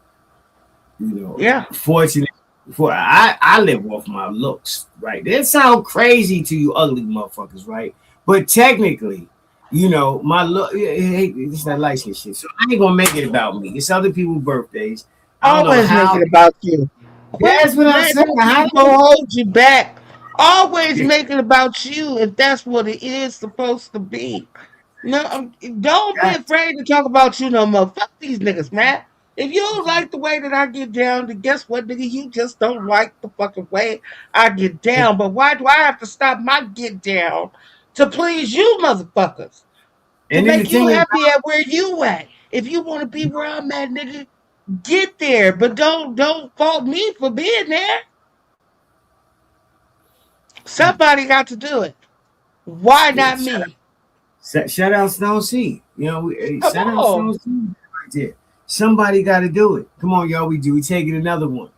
Yeah. Fortunate for I live off my looks, right? That sound crazy to you ugly motherfuckers, right? But technically, my look it's that light skin shit. So I ain't gonna make it about me. It's other people's birthdays. I don't know Always make it how. about you. Quit That's what I'm saying. letting How people hold you back. Always make it about you if that's what it is supposed to be. No, don't be God, afraid to talk about you no more. Fuck these niggas, man. If you don't like the way that I get down, then guess what, nigga? You just don't like the fucking way I get down. But why do I have to stop my get down to please you, motherfuckers? To and then the make you thing about happy at where you at. If you want to be where I'm at, nigga, get there. But don't fault me for being there. Somebody got to do it. Why yeah, not me? shout out Stone C. Come Shout out on. Stone C right there. Somebody got to do it. Come on, y'all. We taking another one.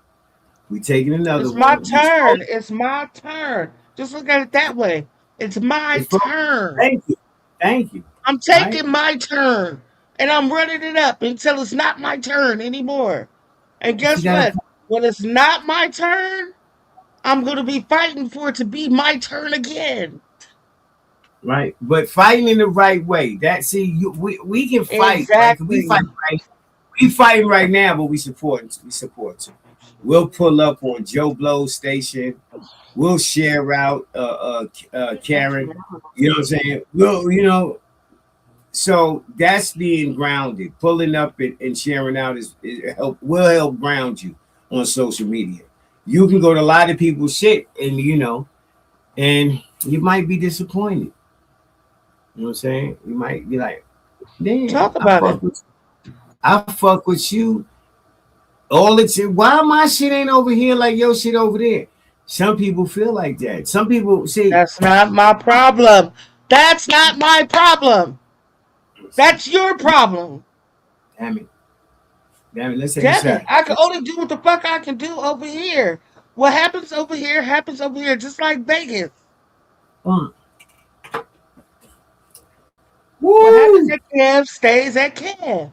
We taking another It's my one. We turn. smoking. It's my turn. Just look at it that way. It's my It's for turn. thank you. Thank you. I'm Right? taking my turn. And I'm running it up until it's not my turn anymore. And She guess got a what? point. When it's not my turn, I'm going to be fighting for it to be my turn again. Right? But fighting in the right way. That see you we can fight, right? 'Cause Exactly. we fighting right now, but we support you. We'll pull up on Joe Blow's station. We'll share out Karen. You know what I'm saying? So that's being grounded. Pulling up and sharing out is help will help ground you on social media. You can go to a lot of people's shit and you might be disappointed. You know what I'm saying? You might be like, damn, Talk about it. I fuck with you all the time. Why my shit ain't over here like your shit over there? Some people feel like that. Some people see, That's not my problem. That's not my problem. That's your problem. damn it, damn it, let's take a Damn it. shot. I can only do what the fuck I can do over here. What happens over here, just like Vegas. Mm. What happens Woo! at Kev stays at Kev.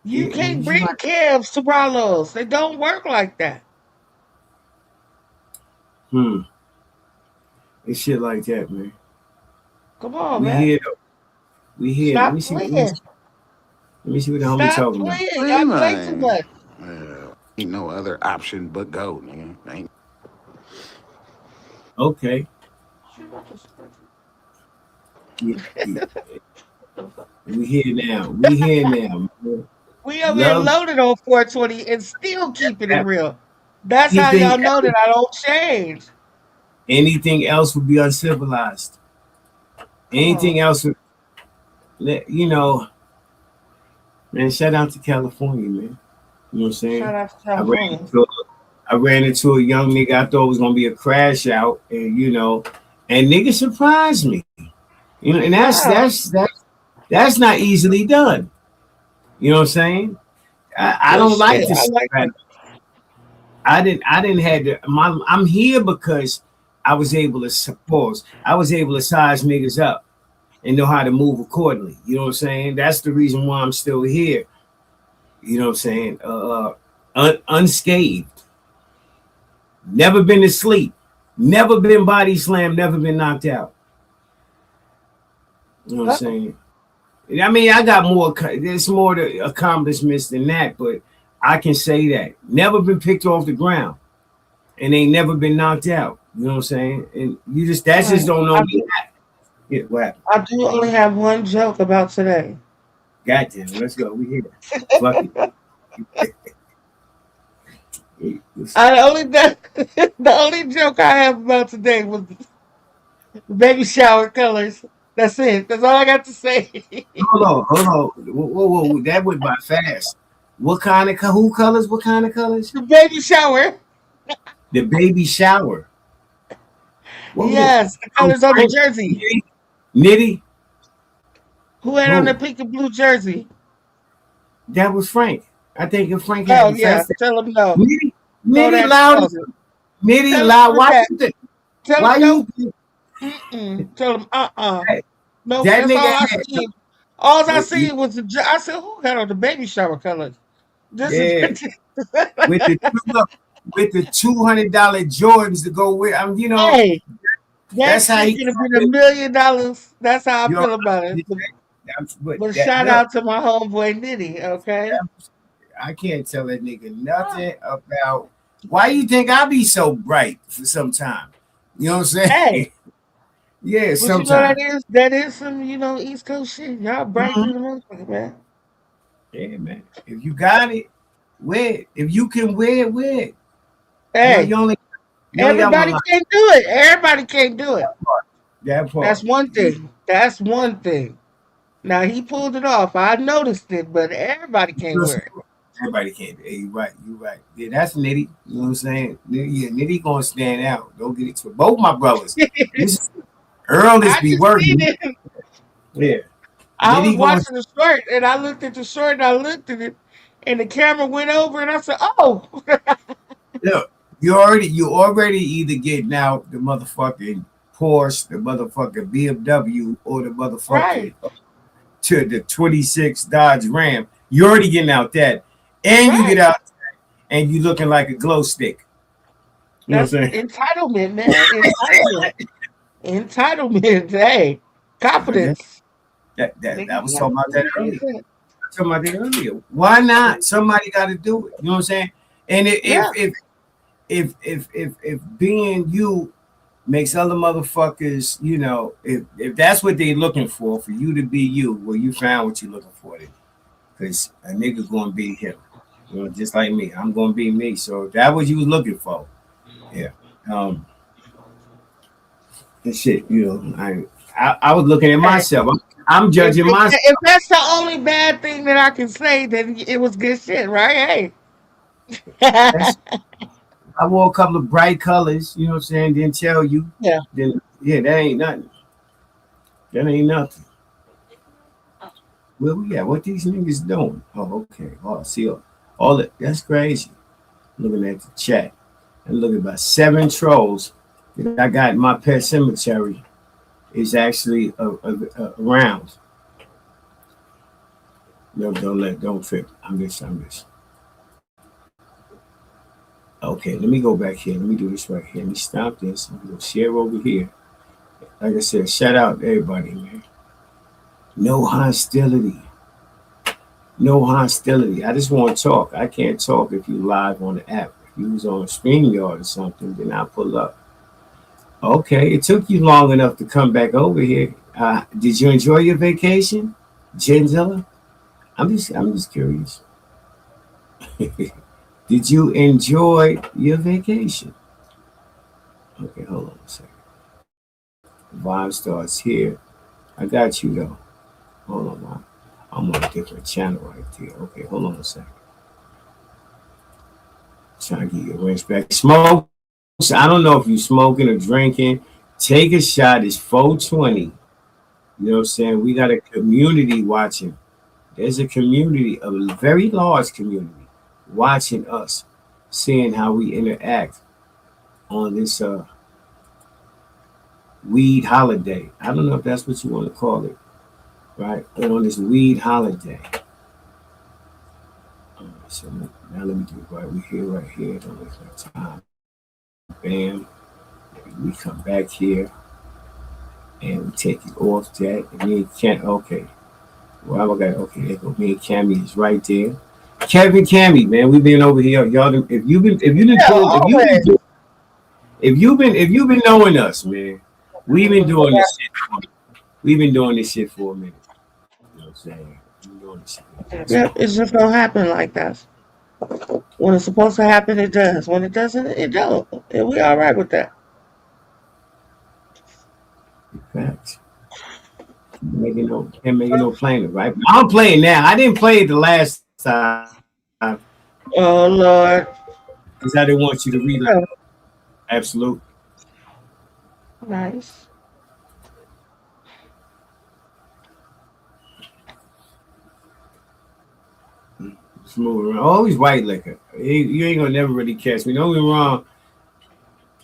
You Yeah, can't you bring might, Kevs to Rallos. They don't work like that. hmm, it's shit like that, man. Come on, We man. here though. We here. Let Stop me see. playing. Let me see what the homie Stop talking about. playing. Hey Y'all play too man, much. ain't no other option but go, nigga. Ain't Okay. Yeah, yeah. We here now. We here now. Man. We over here Love loaded on 420 and still keeping it that. real. That's how Anything y'all know that I don't change. anything else would be uncivilized. Come Anything on. else would man, shout out to California, man. You know what I'm saying? Shout out to I ran California. into a, I ran into a young nigga I thought was gonna be a crash out, and nigga surprised me. And Wow. that's not easily done. You know what I'm saying? I Well, don't like shit. to I like surprise. it. I didn't have to I'm here because I was able to suppose. I was able to size niggas up and know how to move accordingly. You know what I'm saying? That's the reason why I'm still here. You know what I'm saying? unscathed, never been asleep, never been body slammed, never been knocked out. You know what I'm Uh-oh. saying? I mean, I got more. There's more to accomplishments than that, but I can say that never been picked off the ground and ain't never been knocked out. You know what I'm saying? And you just All that's right. just don't know I me. do, Yeah, what happened? I do only have one joke about today. Goddamn, let's go. We here. Fuck it. I only the only joke I have about today was the baby shower colors. That's it. That's all I got to say. Hold on. Whoa. That went by fast. What kind of who colors? What kind of colors? The baby shower. The baby shower. What was Yes, the oh, colors on the Frank jersey. Nitty? Who had on the Who? pink and blue jersey? That was Frank. I think if Frank had Oh the yeah. first Tell him no. Nitty, Throw Nitty that loud. closet. Nitty Tell him loud. put Why that. you think? Tell Why him you nope. think Tell him that, Nope. that That's nigga all I had seen. All I what you seen was I said, who got on the baby shower colors? This is yeah with the with the $200 Jordans to go with hey, that that's how shit he could have been $1 million. That's how I you know feel about it. but But that shout look out to my homeboy Nitty, okay? I can't tell that nigga nothing about why you think I be so bright for some time. You know what I'm Hey, saying? Yeah, but you know sometimes. that is some, East Coast shit. Y'all bright Mhm. than the motherfucker, man. Yeah, man. If you got it, wear it. If you can wear it, wear it. Hey, You only got one everybody life. can't do it. Everybody can't do it. That That's part. one You thing. That's one thing. Now he pulled it off. I noticed it, but everybody can't know, wear it. everybody can't. Hey, you right. You right. Yeah, that's Nitty. You know what I'm saying? Yeah, Nitty gonna stand out. Don't get it to both my brothers. This Earl is I be just seen working. it. Yeah, I was Nitty going. watching the short and I looked at the short and I looked at it and the camera went over and I said, "Oh, Look, you already either getting out the motherfucking Porsche, the motherfucking BMW, or the right, motherfucking to the 26 Dodge Ram. You already getting out that, and you get right." out and you looking like a glow stick. You know what That's I'm saying? entitlement, man. Entitlement. Entitlement. Hey, That, confidence. that I Nigga, was you gotta talking about that believe in earlier. yourself. Talking about that earlier. Why not? Somebody got to do it. You know what I'm saying? And Yeah, if being you makes other motherfuckers, if that's what they looking for you to be you, well, you found what you're looking for. Because a nigga gonna be him, just like me. I'm gonna be me. So that what you was looking for. Yeah. Um. And shit. I was looking at hey, myself. I'm if, judging if, myself. if that's the only bad thing that I can say, then it was good shit, right? Hey. That's I wore a couple of bright colors. You know what I'm saying? Didn't tell you. Yeah. Then yeah, that ain't nothing. That ain't nothing. Where we at? What these niggas doing? Oh, okay. Oh, see all that. That's crazy. Looking at the chat and looking about 7 trolls that I got in my pet cemetery is actually around. No, don't trip. I'm just. Okay, let me go back here. Let me do this right here. Let me stop this. I'm gonna share over here. Like I said, shout out to everybody, man. No hostility. No hostility. I just want to talk. I can't talk if you live on the app. If you was on StreamYard or something, then I pull up. Okay, it took you long enough to come back over here. Did you enjoy your vacation, Genzilla? I'm just curious. Did you enjoy your vacation? Okay, hold on a second. Vibe starts here. I got you though. Hold on, man. I'm on a different channel right there. Okay, hold on a second. Trying to get your rinse back. Smoke. I don't know if you smoking or drinking. Take a shot. It's 420. You know what I'm saying? We got a community watching. There's a community, a very large community, watching us, seeing how we interact on this weed holiday. I don't know if that's what you want to call it, right? But on this weed holiday. So So now let me do it right. We here, right here. Don't waste no time. Bam. We come back here and we take it off that. And me and Cam, okay. Well, I got okay. There go. Me and Cammy is right there. Kevin, Cammy, man, we've been over here. Y'all, if you didn't Yeah, pull, always. if you've been knowing us, man, we've been doing this shit. We've been doing this shit for a minute. You know what I'm saying? We've been doing this shit. Yep, it just don't happen like that. When it's supposed to happen, it does. When it doesn't, it don't. And we all right with that. Facts. Can't make it no plainer, right? I'm playing now. I didn't play it the last time Oh Lord. because I didn't want you to read like Oh, absolute. nice. Smooth around. Always white liquor. You ain't gonna never really catch me. Don't get me wrong.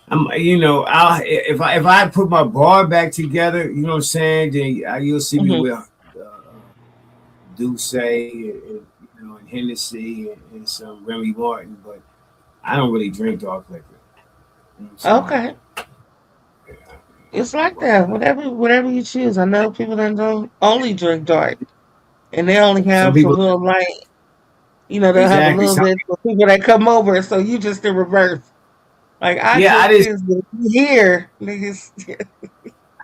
I'll if I put my bar back together, you know what I'm saying, then you'll see me Hmm. with Douce and Hennessy and some Remy Martin, but I don't really drink dark liquor. You know what I'm saying? Okay. It's like that. Whatever you choose. I know people that don't only drink dark and they only Some have some people little light. They'll have a exactly. little bit for people that come over. So you just in reverse. Like I Yeah, drink this, but you here, niggas.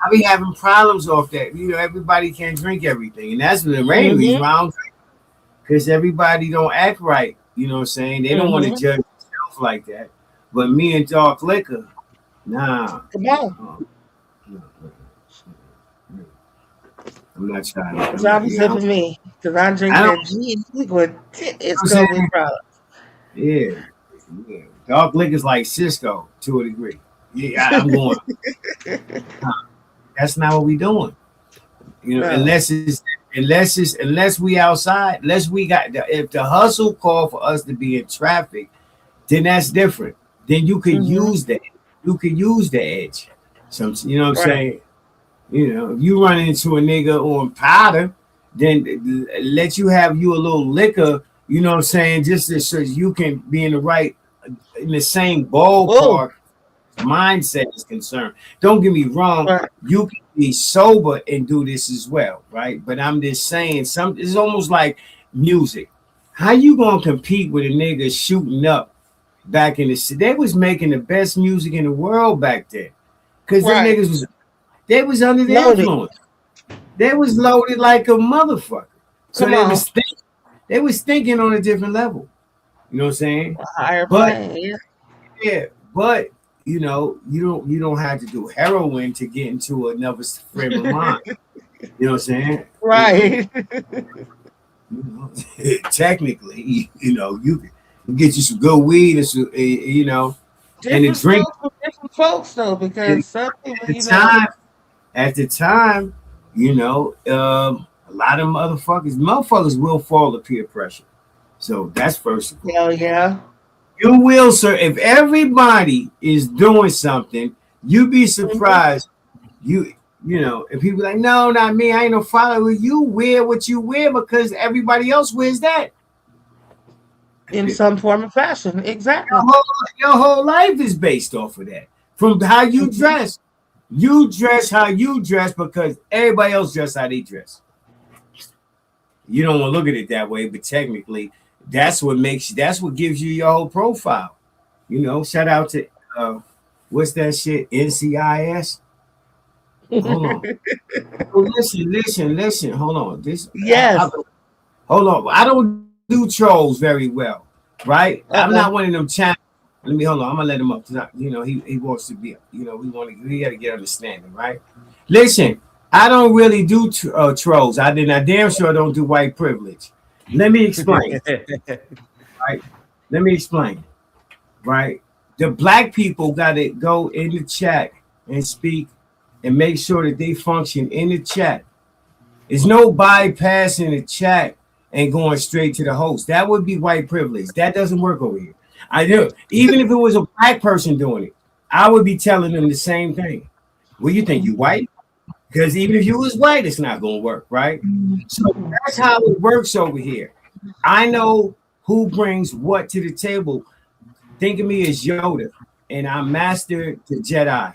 I be having problems off that. Everybody can't drink everything, and that's the main Hmm. reason why I don't drink. Because everybody don't act right. You know what I'm saying? They don't want to Hmm. judge themselves like that. But me and dark liquor, nah. Come on. uh, no, I'm not trying. It's I'm not. opposite for me. Because I drink I don't. that gin liquid. It's I'm gonna be a saying, problem. yeah, yeah. Dark liquor's like Cisco to a degree. Yeah, I'm going. That's not what we doing. No. Unless we outside, unless we got if the hustle call for us to be in traffic, then that's different. Then you could Hmm. use that. You could use the edge. You know what I'm Right. saying? If you run into a nigga on powder, then let you have you a little liquor. You know what I'm saying? Just so you can be in the same Oh, ballpark mindset is concerned. Don't get me wrong, right. you can be sober and do this as well, right? But I'm just saying, it's almost like music. How you gonna compete with a nigga shooting up back in the city? They was making the best music in the world back then, because them Right. niggas was under the Loaded. influence. They was loaded like a motherfucker. So Come on. they was thinking on a different level. You know what I'm saying? A higher But plane. Yeah. yeah, but you don't have to do heroin to get into another frame of mind. You know what I'm saying? Right. Technically, you can get you some good weed and and a Different drink strokes for different folks, though, at because some people, the time. At the time, a lot of motherfuckers will fall to peer pressure. So that's first of all. hell yeah. You will, sir. If everybody is doing something, you'd be Hmm. surprised. If people like, no, not me. I ain't no follower. You wear what you wear because everybody else wears that. In Your some form or fashion. Exactly. whole, your whole life is based off of that. From how you Hmm. dress, you dress how you dress because everybody else dress how they dress. You don't want to look at it that way, but technically, that's what gives you your whole profile. Shout out to what's that shit? NCIS. Hold on. Oh, listen. Hold on. Yes. Hold on. I don't do trolls very well, right? I'm not one Uh-oh. of them channels. Let me hold on. I'm gonna let him up. He wants to be. We got to get understanding, right? Listen, I don't really do trolls. I damn sure don't do white privilege. Let me explain, right? Let me explain, right? The black people got to go in the chat and speak and make sure that they function in the chat. There's no bypassing the chat and going straight to the host. That would be white privilege. That doesn't work over here. I do. Even if it was a black person doing it, I would be telling them the same thing. What you think? You white? Because even if you was white, it's not gonna work, right? So that's how it works over here. I know who brings what to the table. Think of me as Yoda, and I'm Master the Jedi.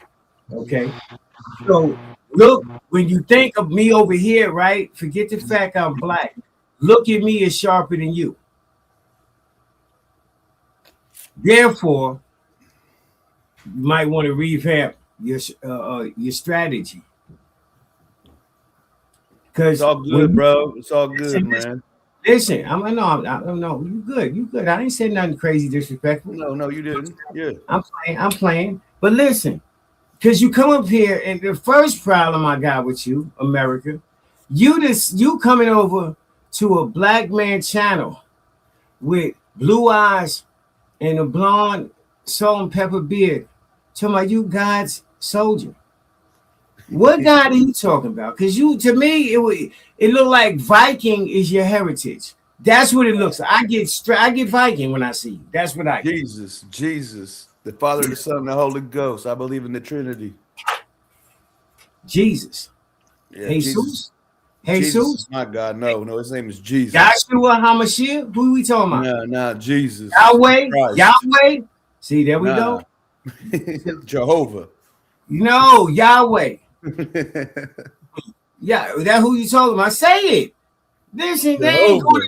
Okay, so look, when you think of me over here, right? Forget the fact I'm black. Look at me as sharper than you. Therefore, you might want to revamp your strategy It's because all when good, you bro. It's all good, listen, man. listen, I'm no, you good, you good. I ain't saying nothing crazy, disrespectful. No, no, you didn't. Yeah. I'm playing. But listen, because you come up here, and the first problem I got with you, America, you coming over to a black man channel with blue eyes and a blonde salt and pepper beard, talking about you God's soldier. What God are you talking about? Because to me, it looked like Viking is your heritage. That's what it looks like. I get Viking when I see you. That's what I get. Jesus, the Father, the Son, and the Holy Ghost. I believe in the Trinity. Jesus, Yeah, Jesus. Jesus, Jesus Jesus, is not God. No, no, his name is Jesus. Joshua Hamashiach. Who are we talking about? No, nah, Jesus Yahweh, Christ. Yahweh. See, there we Nah, go. Jehovah. No, Yahweh. Yeah, that who you talking about? Say it. Listen, Jehovah.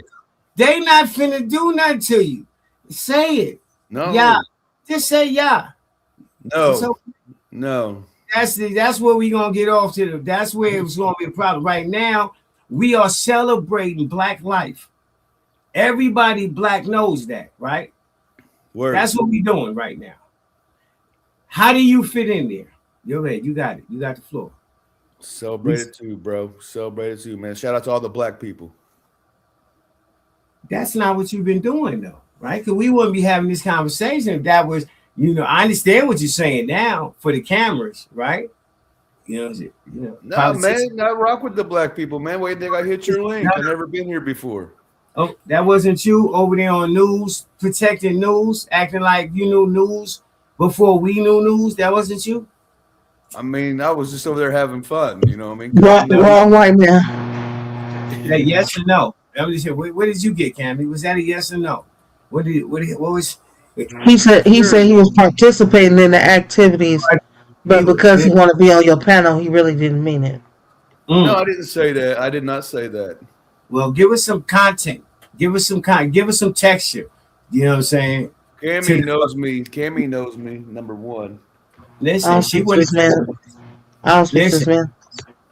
they not finna do nothing to you. Say it. Yeah. No, Just say yeah. no, So no. that's where we gonna get off to that's where it's gonna be a problem. Right now, we are celebrating black life. Everybody black knows that, right? Word. That's what we doing right now. How do you fit in there? You're right, you got it. You got the floor. Celebrate it too, bro. Celebrate it too, man. Shout out to all the black people. That's not what you've been doing though, right? Because we wouldn't be having this conversation if that was, I understand what you're saying now for the cameras, right? Nah, Politics. man, I rock with the black people, man. Wait, think I hit your link. I never been here before. Oh, that wasn't you over there on news, protecting news, acting like you knew news before we knew news. That wasn't you. I mean, I was just over there having fun. You know what I mean? Wrong, Cutting up. wrong white man. That yes or no? That was just, what did you get, Cammy? Was that a yes or no? What was? He said he was participating in the activities, but because he want to be on your panel, he really didn't mean it. No, Mm. I didn't say that. I did not say that. Well, give us some content. Give us some texture. You know what I'm saying? Cammy knows me. Cammy knows me. Number one. I Listen, don't she speak to wouldn't this man. I don't speak to this listen. man.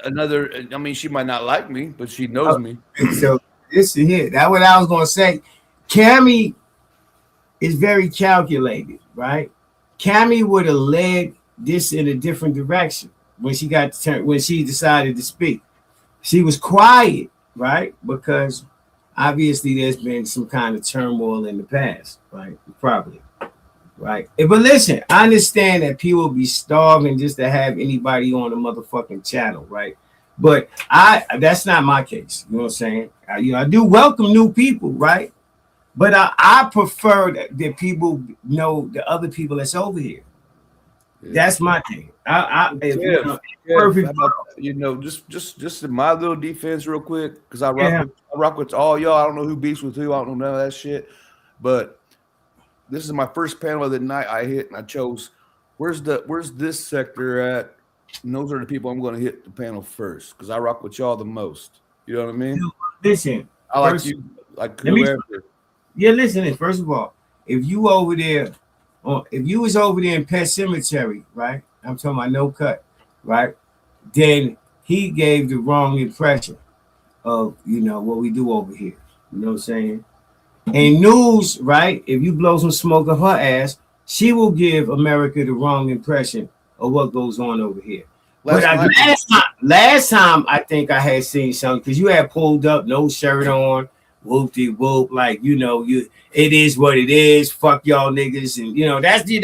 Another. I mean, she might not like me, but she knows me. So listen here. That's what I was gonna say. Cammy is very calculated, right? Cammy would have led this in a different direction when when she decided to speak. She was quiet, right? Because obviously there's been some kind of turmoil in the past, right? Probably, right? But listen, I understand that people be starving just to have anybody on the motherfucking channel, right? But that's not my case. You know what I'm saying? I do welcome new people, right? But I prefer that people know the other people that's over here. Yeah. That's my thing. Kev, Perfect. how about, just in my little defense, real quick, because I Yeah. rock with all y'all. I don't know who beats with who. I don't know none of that shit. But this is my first panel of the night. I hit and I chose. Where's this sector at? And those are the people I'm going to hit the panel first because I rock with y'all the most. You know what I mean? Listen, I like you, like whoever. Yeah, listen. First of all, if you over there, if you was over there in Pet Cemetery, right? I'm talking about no cut, right? Then he gave the wrong impression of what we do over here. You know what I'm saying? And news, right? If you blow some smoke up her ass, she will give America the wrong impression of what goes on over here. Last time I think I had seen something because you had pulled up, no shirt on, whoop de whoop, like it is what it is. Fuck y'all niggas, and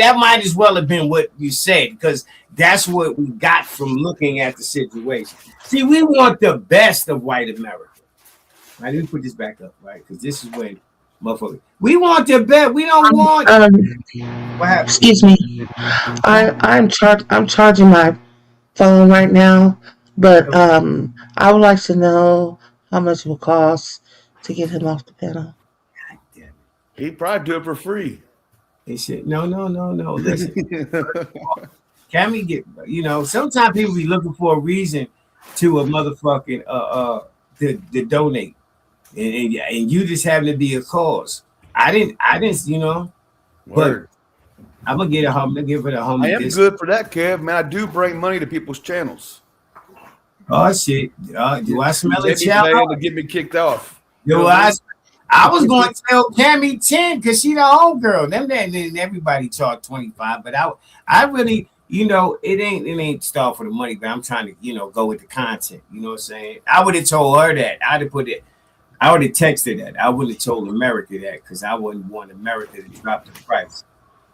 that might as well have been what you said because that's what we got from looking at the situation. See, we want the best of white America. Right, let me put this back up, right? Because this is when motherfucker. We want the best. We don't want. What happened? Excuse me. I'm charging my phone right now, but I would like to know how much it will cost to get him off the panel. God damn it. He'd probably do it for free. They said, no. Listen, Cammy get, sometimes people be looking for a reason to a motherfucking to donate, and you just happen to be a cause. I didn't, but Word. I'm gonna get a hum, give it a hum. I am good for that, Kev. Man, I do bring money to people's channels. Oh shit! Do I smell They it, be child? paying to get me kicked off. You know Do what I I? mean? I was going to tell Cammy 10 because she the homegirl. Them that everybody charge 25, but I really, it ain't start for the money, but I'm trying to, go with the content. You know what I'm saying? I would have told her that. I would have texted that. I would have told America that because I wouldn't want America to drop the price.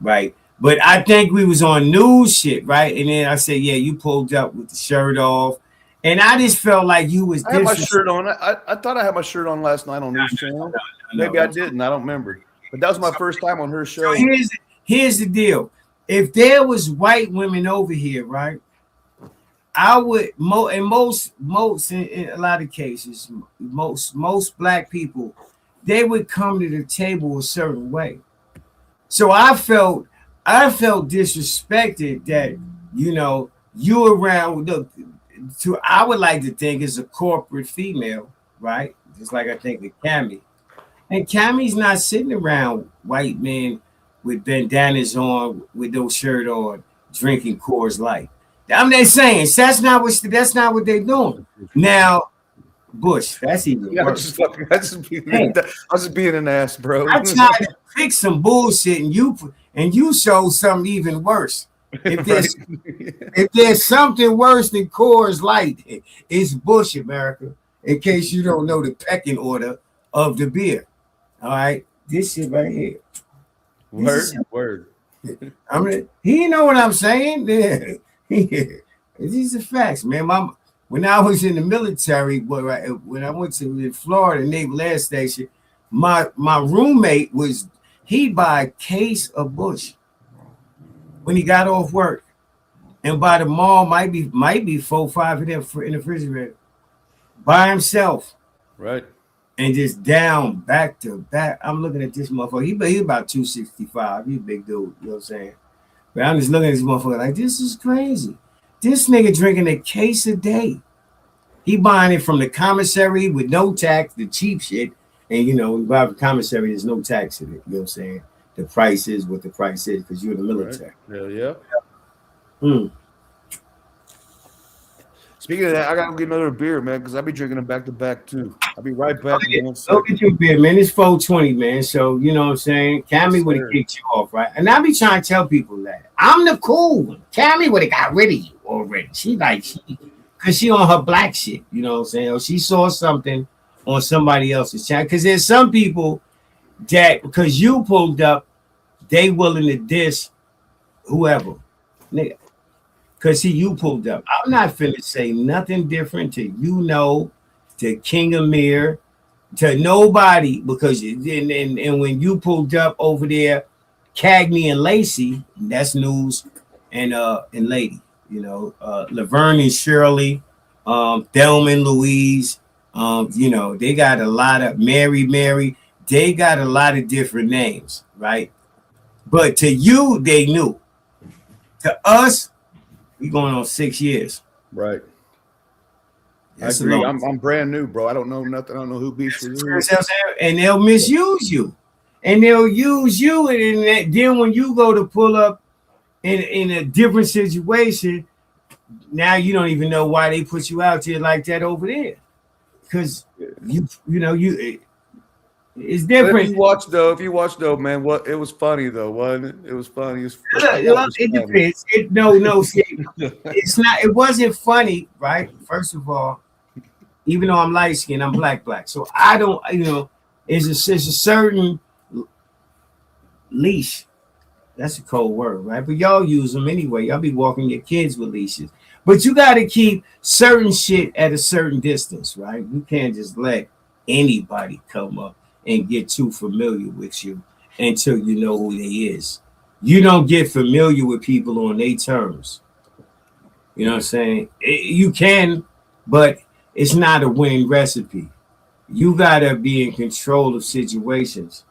Right. But I think we was on news shit, right? And then I said, yeah, you pulled up with the shirt off. And I just felt like you was I had my shirt on. I thought I had my shirt on last night on News Channel. Maybe I didn't. I don't remember. But that was my first time on her show. So here's the deal. If there was white women over here, right? I would in a lot of cases, most black people, they would come to the table a certain way. So I felt disrespected that you around. Look, I would like to think is a corporate female, right? Just like I think of Cammy. And Cammy's not sitting around white men with bandanas on, with no shirt on, drinking Coors Light. I'm not saying that's not what they're doing. Now, Bush, that's even worse. I was just being an ass, bro. I tried to fix some bullshit, and you showed something even worse. If there's something worse than Coors Light, it's Bush, America. In case you don't know the pecking order of the beer. All right, this shit right here. Word. I mean, he know what I'm saying. These are facts, man. When I was in the military, when I went to Florida Naval Air Station, my roommate he'd buy a case of Bush when he got off work, and by the mall might be 4-5 of them in the refrigerator by himself, right? And just down back to back. I'm looking at this motherfucker. He about 265. He's a big dude. You know what I'm saying? But I'm just looking at this motherfucker like, this is crazy. This nigga drinking a case a day. He buying it from the commissary with no tax, the cheap shit. And when you buy from the commissary, there's no tax in it. You know what I'm saying? The price is what the price is because you're in the military. Right. Yeah. Speaking of that, I gotta get another beer, man, because I'll be drinking them back to back too. I'll be right back. Go get your beer, man. It's 420, man. So you know what I'm saying? Cammy would have kicked you off, right? And I be trying to tell people that I'm the cool one. Cammy would have got rid of you already. Because she on her black shit. You know what I'm saying? Or she saw something on somebody else's channel. Because there's some people that because you pulled up, they willing to diss whoever. Nigga. Because you pulled up. I'm not finna say nothing different to to King Amir, to nobody, because and when you pulled up over there, Cagney and Lacey, that's news, and Lady, Laverne and Shirley, Thelma and Louise, they got a lot of Mary, they got a lot of different names, right? But to you, they knew. To us, we going on 6 years. Right. That's I agree. I'm brand new, bro. I don't know nothing. I don't know who beats with who. And they'll misuse you. And they'll use you. And then when you go to pull up in a different situation, now you don't even know why they put you out there like that over there. Because it's different. But if you watch though, man, it was funny though, wasn't it? It was funny. It depends. It's not. It wasn't funny, right? First of all, even though I'm light skinned, I'm black. So I don't. It's a certain leash. That's a cold word, right? But y'all use them anyway. Y'all be walking your kids with leashes. But you got to keep certain shit at a certain distance, right? You can't just let anybody come up and get too familiar with you until you know who they is. You don't get familiar with people on their terms. You know what I'm saying? You can, but it's not a winning recipe. You gotta be in control of situations.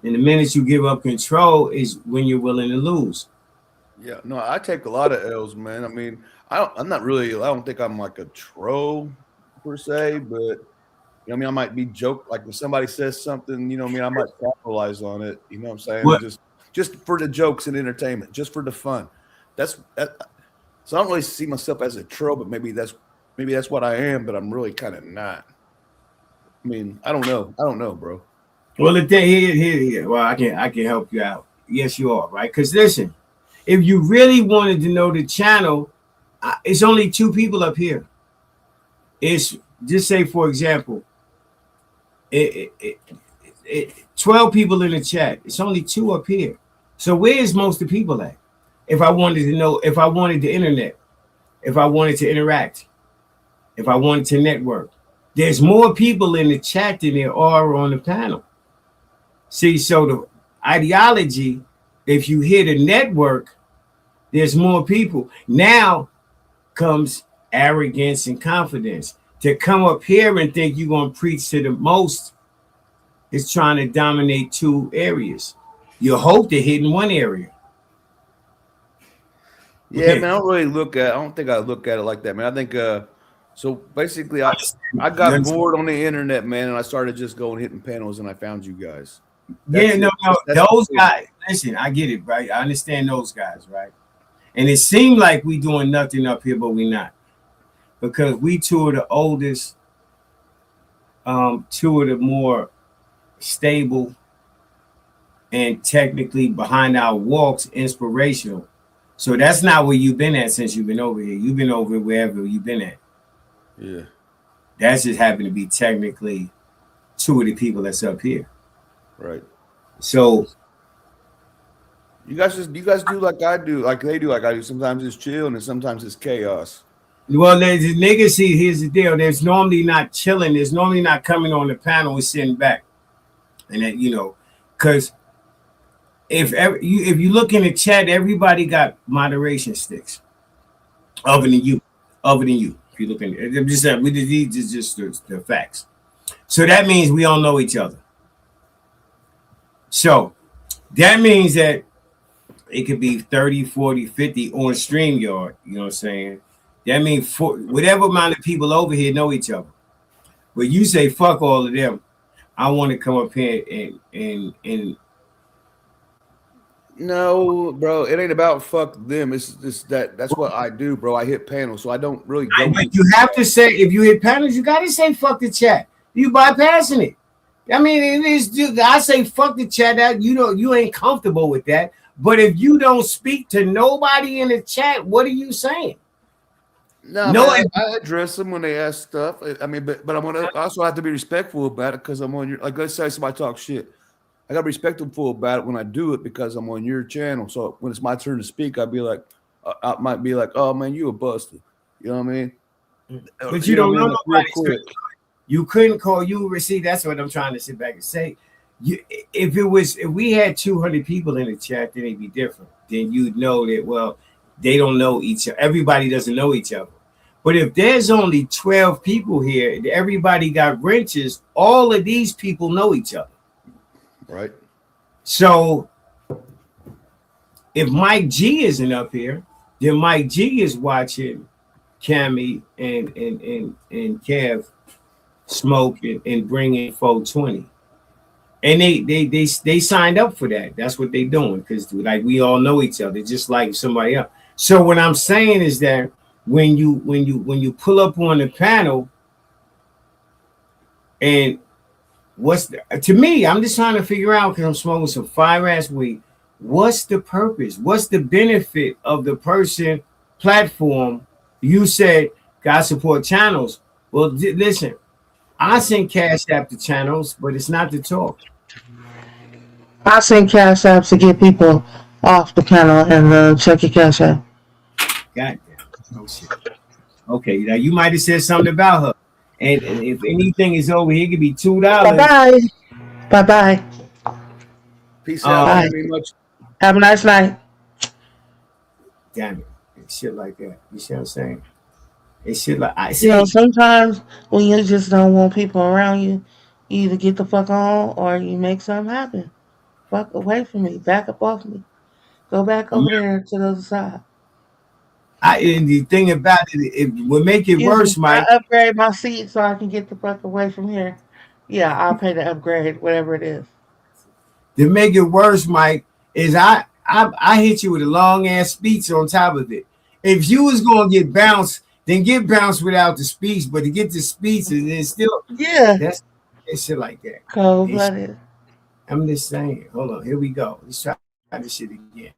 And the minute you give up control is when you're willing to lose. Yeah, no, I take a lot of L's, man. I mean, I'm not really. I don't think I'm like a troll per se, but I mean, I might be joke like when somebody says something, I mean, I might capitalize on it. You know what I'm saying? What? Just for the jokes and entertainment, just for the fun. That's that. So I don't really see myself as a troll, but maybe that's what I am, but I'm really kind of not. I mean, I don't know. I don't know, bro. Well, the thing here. Well, I can help you out. Yes, you are right. Because listen, if you really wanted to know the channel, it's only two people up here. It's just say, for example, 12 people in the chat. It's only two up here. So where is most of the people at? If I wanted to know, if I wanted the internet, if I wanted to interact, if I wanted to network, there's more people in the chat than there are on the panel. See, so the ideology, if you hit a network, there's more people. Now comes arrogance and confidence. To come up here and think you're going to preach to the most is trying to dominate two areas. You hope to hit in one area. Yeah, man, I don't think I look at it like that, man. I think so basically I got bored on the internet, man, and I started just going hitting panels and I found you guys. Yeah, no, those guys, listen, I get it, right? I understand those guys, right? And it seemed like we doing nothing up here, but we not. Because we two of the oldest, two of the more stable and technically behind our walks, inspirational. So that's not where you've been at since you've been over here. You've been over wherever you've been at. Yeah. That's just happened to be technically two of the people that's up here. Right. So you guys do like I do, like they do, like I do. Sometimes it's chill and sometimes it's chaos. well, the niggas, see, here's the deal. There's normally not chilling. There's normally not coming on the panel and sitting back. And then, because if you look in the chat, everybody got moderation sticks. Other than you. If you look in, I'm just saying, these is just the facts. So that means we all know each other. So that means that it could be 30, 40, 50 on StreamYard. You know what I'm saying? That means whatever amount of people over here know each other. But you say, fuck all of them. I want to come up here and No, bro, it ain't about fuck them. It's just that's what I do, bro. I hit panels, so I don't really go. But you have to say, if you hit panels, you got to say fuck the chat. You bypassing it. I mean, it is. I say fuck the chat. That you ain't comfortable with that. But if you don't speak to nobody in the chat, what are you saying? No, man, I address them when they ask stuff. I mean, but I'm gonna also have to be respectful about it because I'm on your. Like, let's say somebody talk shit. I got to be respectful about it when I do it because I'm on your channel. So when it's my turn to speak, I'd be like, I might be like, "Oh man, you a buster," you know what I mean? But you don't know nobody. You couldn't call you. See, that's what I'm trying to sit back and say. If we had 200 people in the chat, then it'd be different. Then you'd know that, well, they don't know each other. Everybody doesn't know each other. But if there's only 12 people here and everybody got wrenches, all of these people know each other. Right. So if Mike G isn't up here, then Mike G is watching Cammy and Kev smoke and bring in 420. And they signed up for that. That's what they're doing because like we all know each other, just like somebody else. So what I'm saying is that when you pull up on the panel, and to me, I'm just trying to figure out because I'm smoking some fire ass weed. What's the purpose? What's the benefit of the person platform? You said God support channels. Well, listen, I send Cash App to channels, but it's not to talk. I send Cash Apps to get people off the panel and check your Cash App. God damn. Oh shit. Okay, now you might have said something about her. And if anything is over here, it could be $2. Bye-bye. Bye-bye. Peace out. Bye. Very much. Have a nice night. Damn it. Shit like that. You see what I'm saying? It's shit like I see. Sometimes when you just don't want people around you, you either get the fuck on or you make something happen. Fuck away from me. Back up off me. Go back over there to the other side. And the thing about it, it would make it Excuse me. worse, Can I Mike. upgrade my seat so I can get the fuck away from here? Yeah, I'll pay the upgrade, whatever it is. To make it worse, Mike, is I hit you with a long ass speech on top of it. If you was gonna get bounced, then get bounced without the speech. But to get the speech and then still Yeah. that's shit like that. Cold It's, blooded. I'm just saying. Hold on, here we go. Let's try this shit again.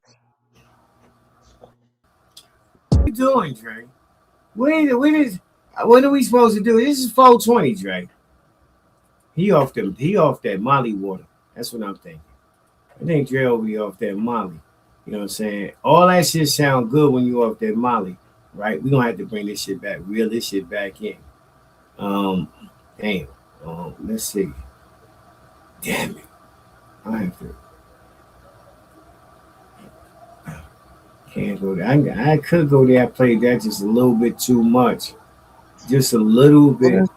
What you doing, Dre? What are we supposed to do? This is 420, Dre. He off that Molly water. That's what I'm thinking. I think Dre will be off that Molly. You know what I'm saying? All that shit sound good when you off that Molly, right? We're gonna have to bring this shit back, reel this shit back in. Um damn. Let's see. Damn it. I have to can't go there. I could go there. I played that just a little bit too much. Just a little bit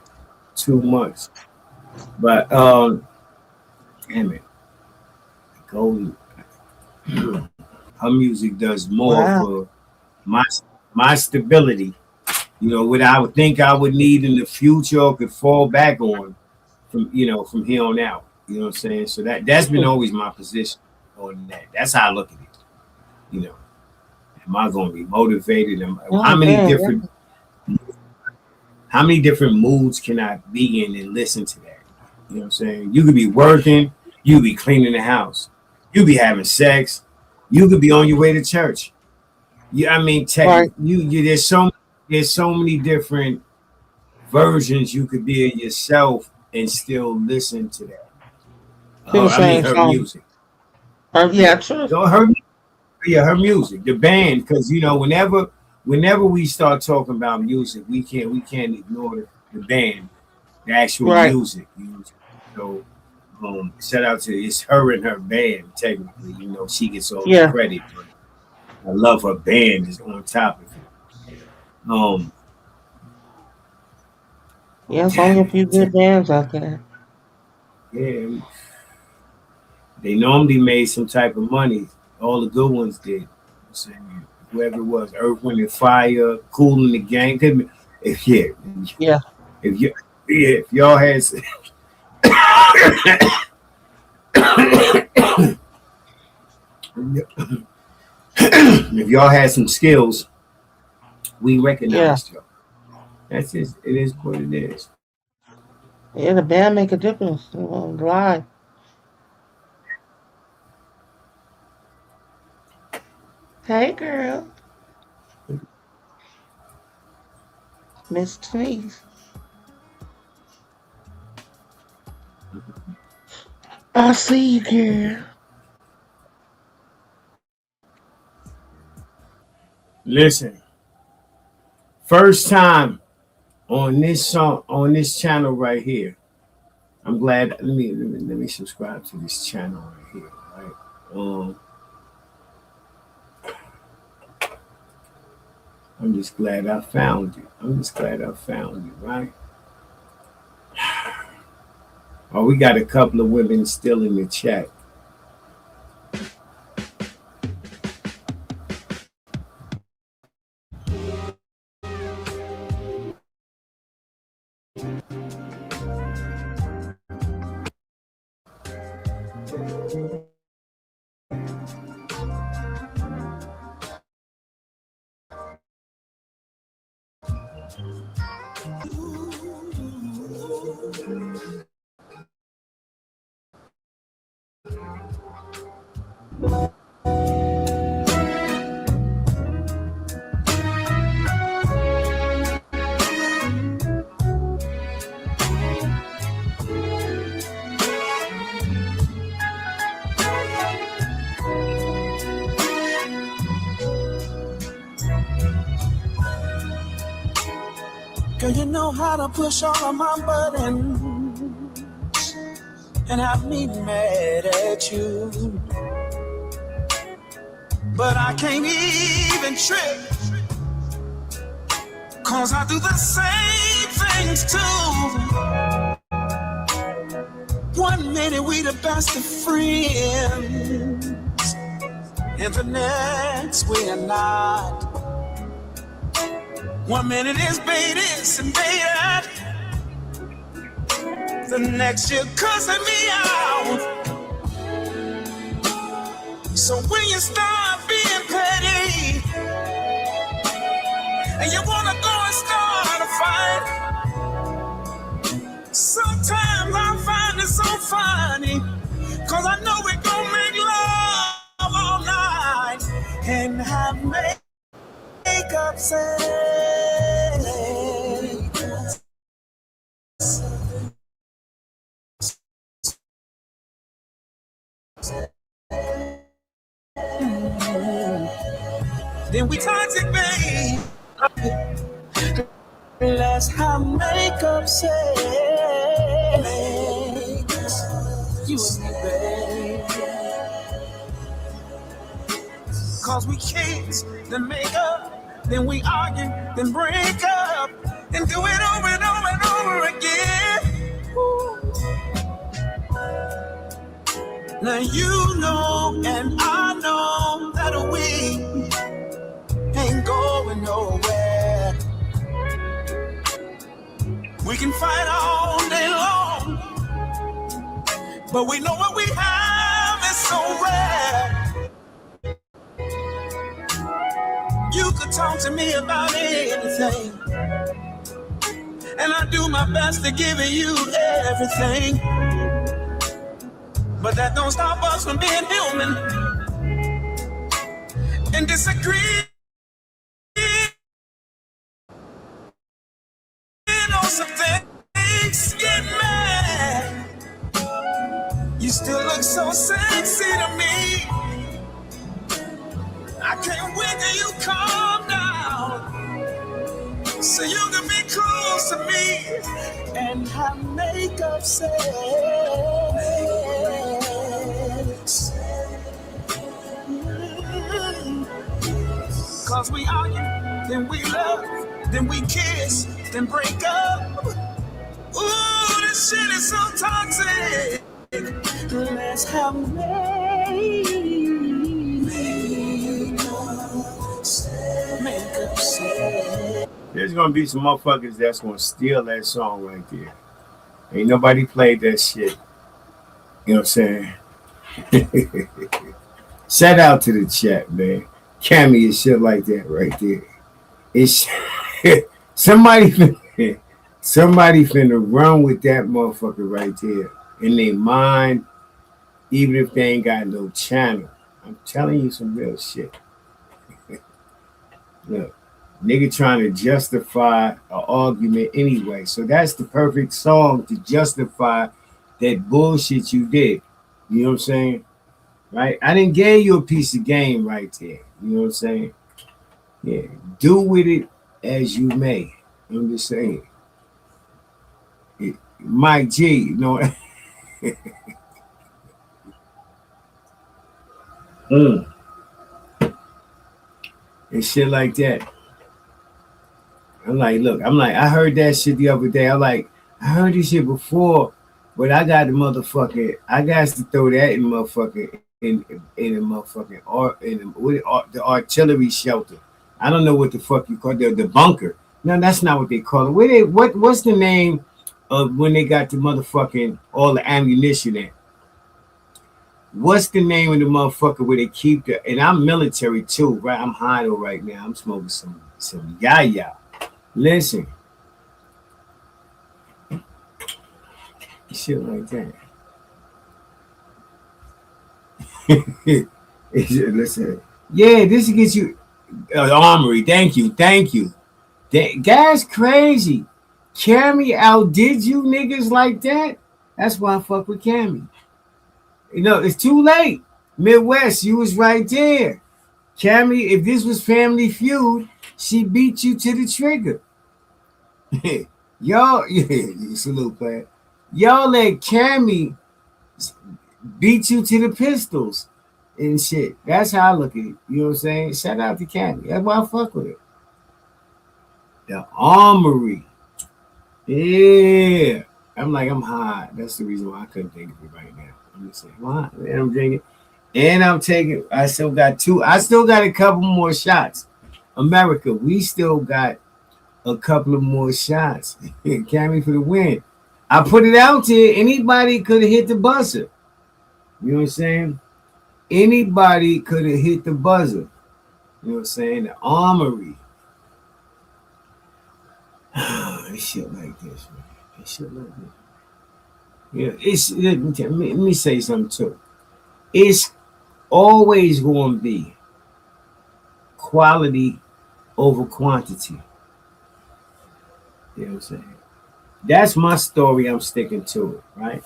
too much. But damn it. Go her music does more Wow. for my my stability. You know, what I would think I would need in the future or could fall back on from here on out. You know what I'm saying? So that's been always my position on that. That's how I look at it. You know, am I going to be motivated? Oh, damn. How many different moods can I be in and listen to that? You know what I'm saying? You could be working, you could be cleaning the house, you could be having sex, you could be on your way to church. Yeah, I mean, Right. there's so many different versions you could be of yourself and still listen to that. To the I mean, same her song. music. Yeah, true. So her music, the band, because whenever we start talking about music, we can't ignore the band, the actual Right. music. So shout out to it's her and her band. Technically, she gets all the Yeah. credit, but I love her band is on top of it. Um, Yeah, it's only damn a few it, good bands out there. yeah, they normally made some type of money. All the good ones did. So, whoever it was, Earth, Wind and Fire, Cool in the Gang. If yeah, Yeah. if you yeah, if y'all had if y'all had some skills, we Yeah. recognized y'all. That's just it is what it is. Yeah, the band make a difference. You know, live. Hey, girl. Miss Denise. I see you, girl. Listen, first time on this channel right here. I'm glad. Let me subscribe to this channel right here. Right. I'm just glad I found you. I'm just glad I found you. Right. Oh, we got a couple of women still in the chat. Girl, you know how to push all of my buttons and have me mad at you. But I can't even trip, 'cause I do the same things too. One minute we the best of friends, and the next we are not. One minute is baited and baited, the next you're cussing me out. So when you start being petty, and you wanna go and start a fight, sometimes I find it so funny, cause I know we gon' make love all night and have makeup sex. Then we toxic, babe. Let's have makeup sex. You and me, babe. Cause we kiss, then make up, then we argue, then break up, and do it over and over and over again. Ooh. Now you know and I know that we ain't going nowhere. We can fight all day long, but we know what we have is so rare. You could talk to me about anything, and I do my best to give you everything. But that don't stop us from being human and disagree on some things. Get mad. You still look so sexy to me. I can't wait till you calm down so you can be close to me and have makeup sex. Cause we argue, then we love, then we kiss, then break up. Ooh, this shit is so toxic. Let's have makeup sex. There's gonna be some motherfuckers that's gonna steal that song right there. Ain't nobody played that shit. You know what I'm saying? Shout out to the chat, man. Cammy and shit like that right there. It's somebody finna run with that motherfucker right there in their mind, even if they ain't got no channel. I'm telling you some real shit. Look, nigga trying to justify an argument anyway. So that's the perfect song to justify that bullshit you did. You know what I'm saying? Right? I didn't give you a piece of game right there. You know what I'm saying? Yeah. Do with it as you may. I'm just saying. Mike G, you know. And shit like that. I'm like, look, I heard that shit the other day. I'm like, I heard this shit before, but I got the motherfucking, I got to throw that in motherfucking, in the motherfucking, the artillery shelter. I don't know what the fuck you call it, the bunker. No, that's not what they call it. What's the name of when they got the motherfucking, all the ammunition in? What's the name of the motherfucker where they keep the, and I'm military too, right? I'm high right now. I'm smoking some yaya. Listen. Shit like that. Listen. Yeah, this gets you armory. Thank you. That's crazy. Cammy outdid you niggas like that? That's why I fuck with Cammy. You know, it's too late. Midwest, you was right there. Cammy, if this was Family Feud, she beat you to the trigger. Y'all, yeah, salute, player. Y'all let Cammy beat you to the pistols and shit. That's how I look at it. You know what I'm saying? Shout out to Cammy. That's why I fuck with it. The armory. Yeah. I'm like, I'm high. That's the reason why I couldn't think of it right now. I'm just saying, why? And I'm drinking. And I'm taking, I still got two. I still got a couple more shots. America, we still got a couple of more shots. Carry for the win. I put it out there. Anybody could have hit the buzzer. You know what I'm saying? Anybody could have hit the buzzer. You know what I'm saying? The armory. Shit like this, man. Shit like this. Yeah, let me say something too. It's always going to be quality over quantity. You know what I'm saying? That's my story. I'm sticking to it, right?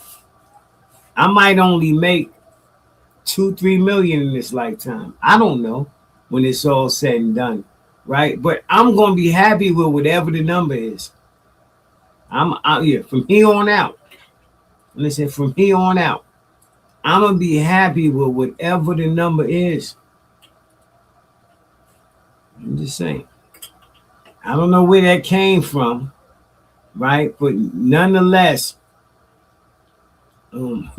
I might only make 2-3 million in this lifetime. I don't know when it's all said and done, right? But I'm gonna be happy with whatever the number is. I'm out here from here on out. Listen, from here on out, I'm gonna be happy with whatever the number is. I'm just saying. I don't know where that came from, right? But nonetheless, um,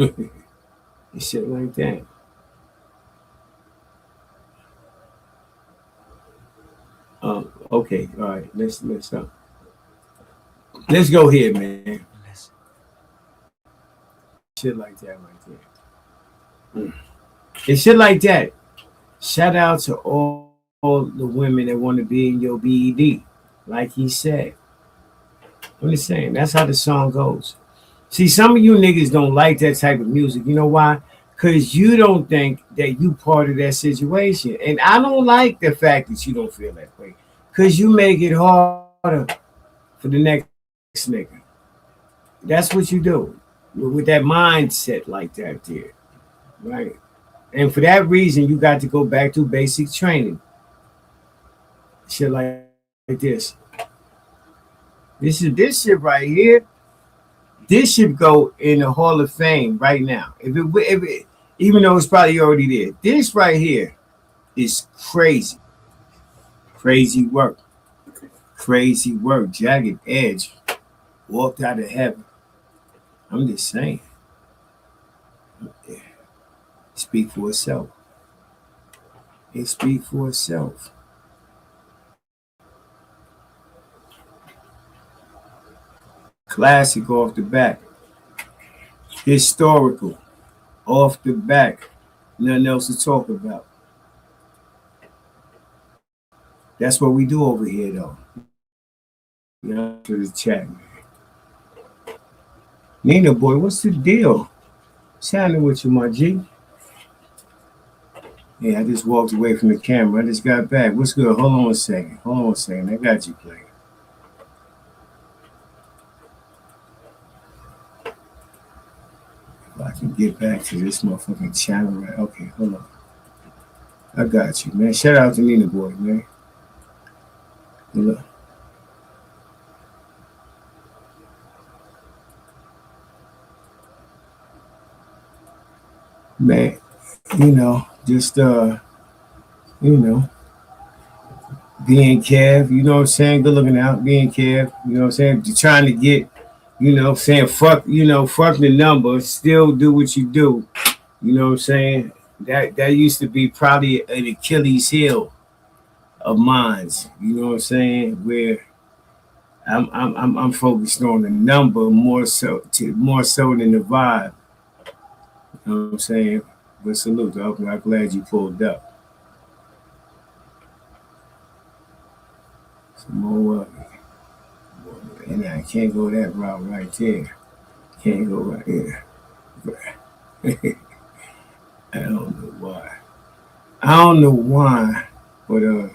shit like that. Okay, all right. Let's go here, man. Shit like that right there. It's shit like that. Shout out to all the women that want to be in your BED, like he said. I'm just saying, that's how the song goes. See, some of you niggas don't like that type of music. You know why? Because you don't think that you part of that situation. And I don't like the fact that you don't feel that way. Because you make it harder for the next nigga. That's what you do. With that mindset like that there. Right? And for that reason, you got to go back to basic training. Shit like this. This shit right here. This should go in the Hall of Fame right now. Even though it's probably already there. This right here is crazy. Crazy work. Crazy work. Jagged Edge walked out of heaven. I'm just saying. Speak for itself. It speak for itself. Classic off the back. Historical off the back. Nothing else to talk about. That's what we do over here, though. You know, to the chat, man. Nina boy, what's the deal? What's happening with you, my G? Yeah, I just walked away from the camera. I just got back. What's good? Hold on a second. I got you, player. If I can get back to this motherfucking channel, right? Okay, hold on. I got you, man. Shout out to Nina boy, man. Look. Man, just being Kev, you know what I'm saying? Good looking out, being Kev, you know what I'm saying? You're trying to get, saying fuck the number, still do what you do. You know what I'm saying? That used to be probably an Achilles heel of mine. You know what I'm saying? Where I'm focused on the number more so than the vibe. You know what I'm saying? But salute, dog. I'm glad you pulled up. Some more and I can't go that route right there. Can't go right there. I don't know why. But let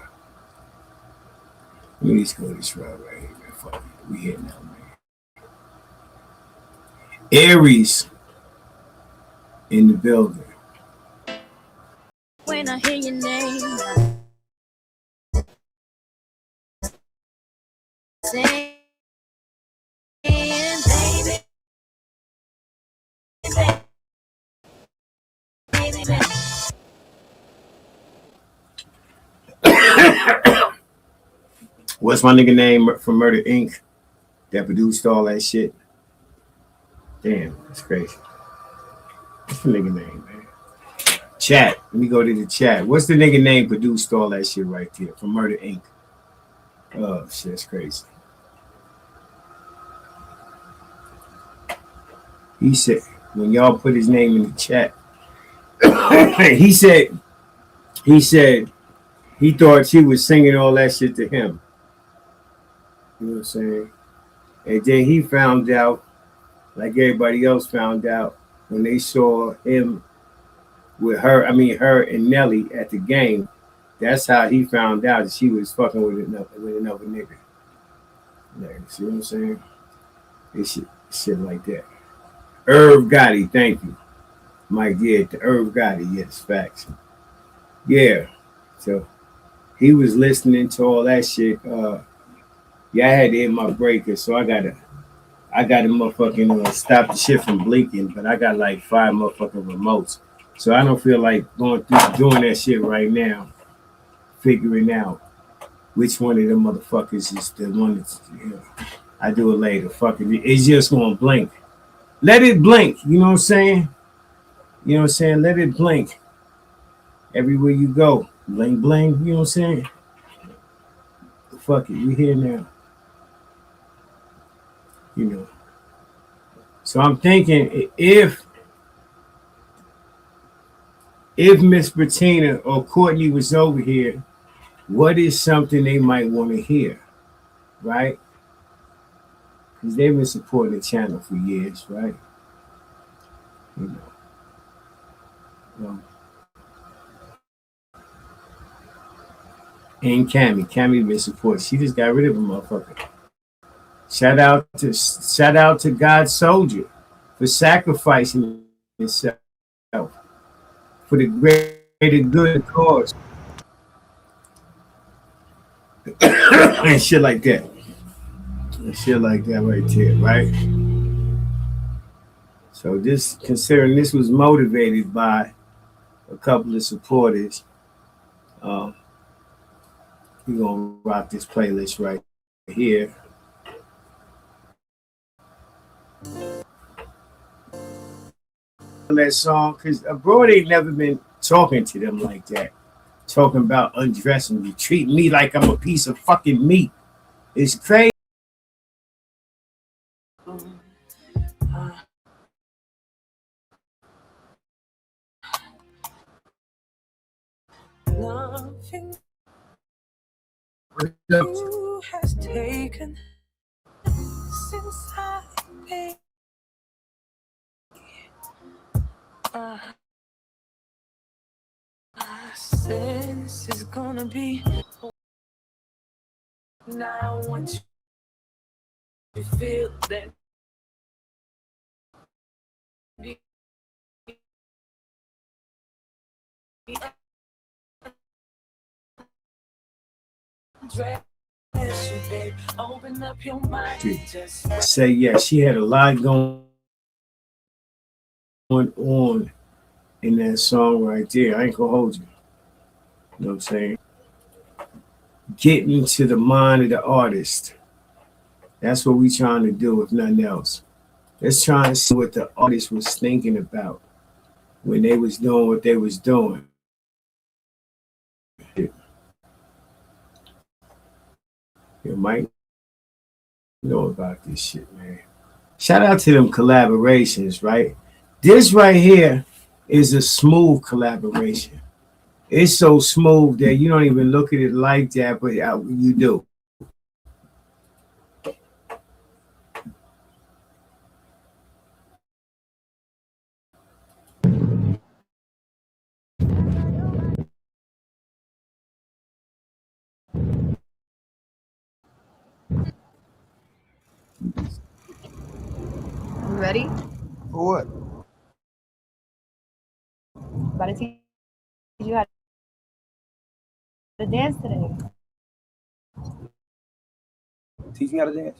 me just go this route right here, man. Fuck it. We here now, man. Aries in the building. When I hear your name, saying, baby, baby. What's my nigga name from Murder Inc. that produced all that shit? Damn, that's crazy. What's the nigga name, man? Chat. Let me go to the chat. What's the nigga name produced all that shit right there from Murder Inc.? Oh shit, that's crazy. He said when y'all put his name in the chat, he said he thought she was singing all that shit to him. You know what I'm saying? And then he found out, like everybody else found out, when they saw him with her, her and Nelly at the game. That's how he found out that she was fucking with another nigga. Like, see what I'm saying? It's shit like that. Irv Gotti, thank you. Mike, yeah, the Irv Gotti, yes, facts. Yeah. So he was listening to all that shit. Yeah, I had to hit my breaker, so I gotta motherfucking stop the shit from blinking, but I got like 5 motherfucking remotes. So I don't feel like going through doing that shit right now, figuring out which one of them motherfuckers is the one that's, I do it later. Fuck it. It's just gonna blink. Let it blink, you know what I'm saying? You know what I'm saying? Let it blink. Everywhere you go. Bling bling, you know what I'm saying? Fuck it, we here now. You know. So I'm thinking if Miss Bettina or Courtney was over here, what is something they might want to hear, right? Because they've been supporting the channel for years, right? You know. And Cammy been supporting. She just got rid of a motherfucker. Shout out to God's soldier for sacrificing himself for the greater good cause and shit like that. And shit like that right there, right? So this, considering this was motivated by a couple of supporters, we're gonna rock this playlist right here. That song, because abroad ain't never been talking to them like that. Talking about undressing me, treat me like I'm a piece of fucking meat. It's crazy. Nothing you has taken since I paid. I said this is gonna be now. Once you feel that open up your mind. Say yeah, she had a lot going on in that song right there. I ain't gonna hold you. You know what I'm saying? Getting to the mind of the artist. That's what we trying to do, if nothing else. Let's try and see what the artist was thinking about when they was doing what they was doing. You might know about this shit, man. Shout out to them collaborations, right? This right here is a smooth collaboration. It's so smooth that you don't even look at it like that, but you do. You ready? For what? About to teach you how to dance today. Teach me how to dance.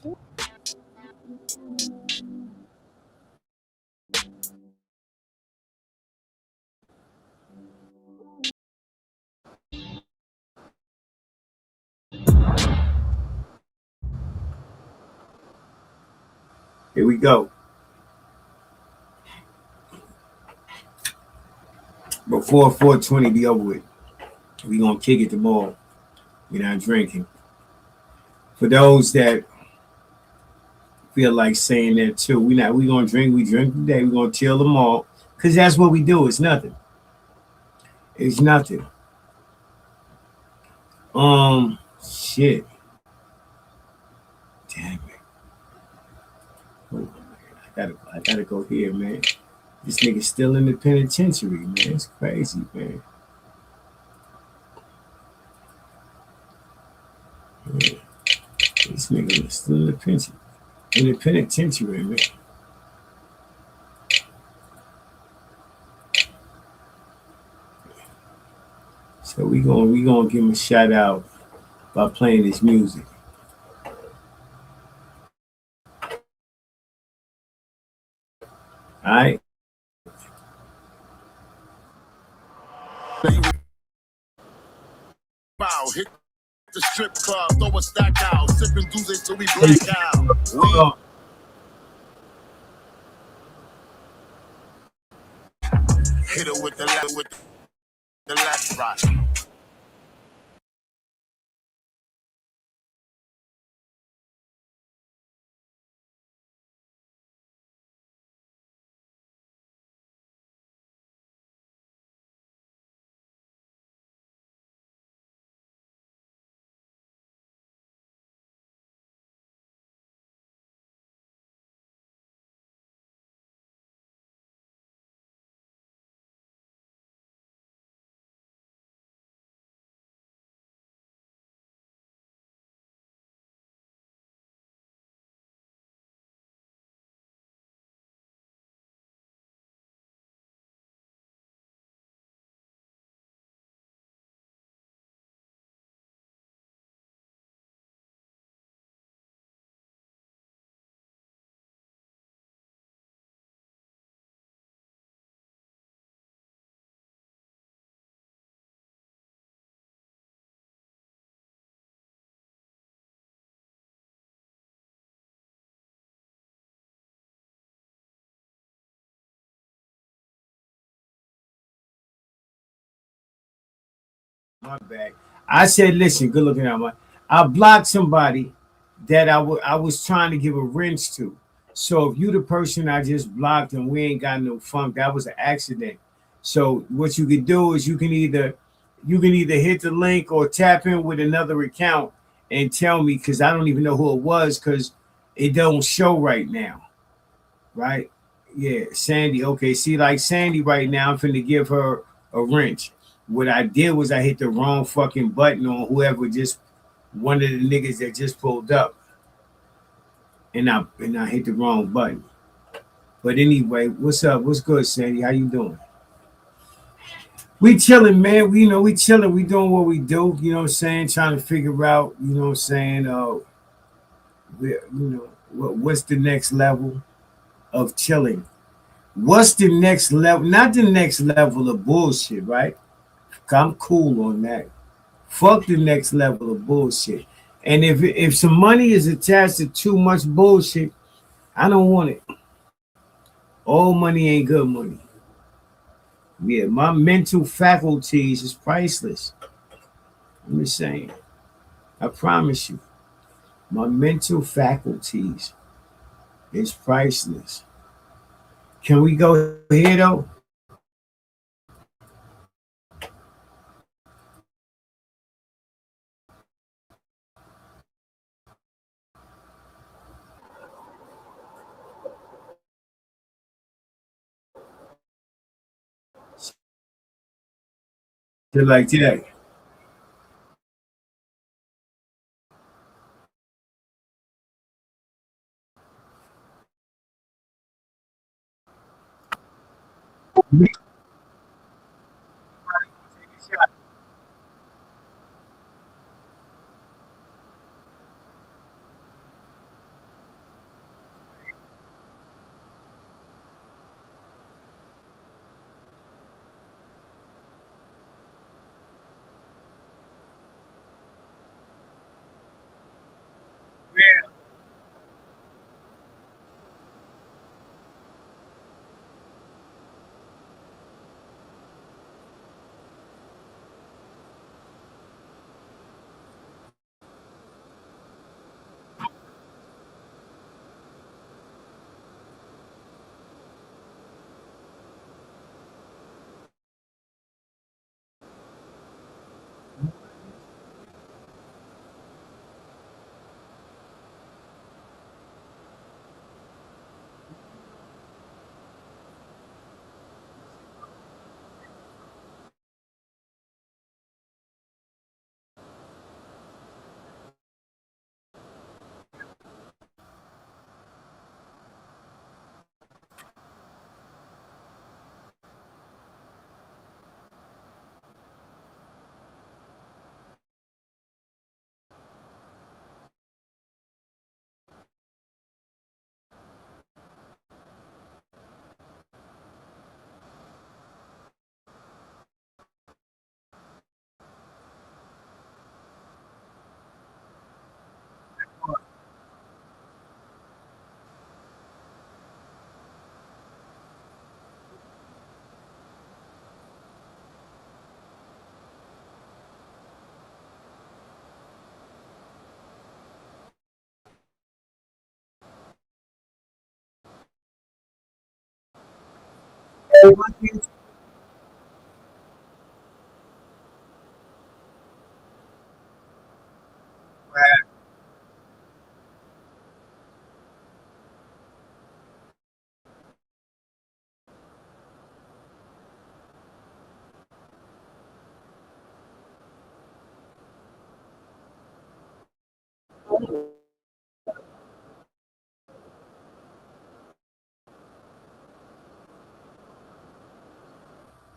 Here we go. before 420 be over with. We gonna kick it tomorrow. We're not drinking. For those that feel like saying that too, we gonna drink. We drink today. We gonna chill tomorrow, cause that's what we do. It's nothing. It's nothing. Shit. Damn it. I gotta go here, man. This nigga's still in the penitentiary, man. It's crazy, man. Yeah. This nigga is still in the penitentiary, man. So we gonna give him a shout out by playing his music. All right. Bow, hit the strip club, throw a stack out, sipping Tuesday till we black out. Hold Hit it with the left right. My bad. I said, listen, good looking out. I blocked somebody that I was trying to give a wrench to. So if you the person I just blocked and we ain't got no funk, that was an accident. So what you can do is you can either hit the link or tap in with another account and tell me because I don't even know who it was because it don't show right now. Right? Yeah, Sandy. Okay, see, like Sandy right now, I'm finna give her a wrench. What I did was I hit the wrong fucking button on whoever just one of the niggas that just pulled up, and I hit the wrong button. But anyway, what's up? What's good, Sandy? How you doing? We chilling, man. We chilling. We doing what we do. You know what I'm saying? Trying to figure out. You know what I'm saying? What's the next level of chilling? What's the next level? Not the next level of bullshit, right? I'm cool on that. Fuck the next level of bullshit. And if some money is attached to too much bullshit, I don't want it. All money ain't good money. Yeah, my mental faculties is priceless. I'm just saying. I promise you, my mental faculties is priceless. Can we go here though? Shit like that.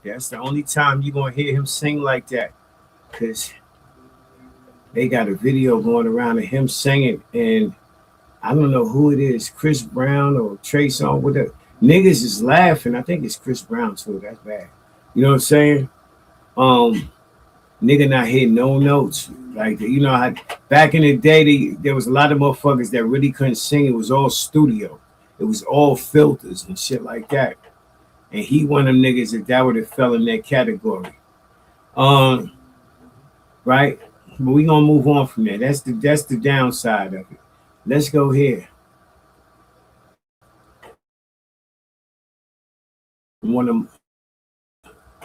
That's the only time you're gonna hear him sing like that. Cause they got a video going around of him singing, and I don't know who it is, Chris Brown or Trey Songz, whatever. Niggas is laughing. I think it's Chris Brown too. That's bad. You know what I'm saying? Um, Nigga not hitting no notes. Like you know how back in the day there was a lot of motherfuckers that really couldn't sing. It was all studio. It was all filters and shit like that. And he one of them niggas that would have fell in that category. Um, right? But we gonna move on from there. That's the downside of it. Let's go here. One of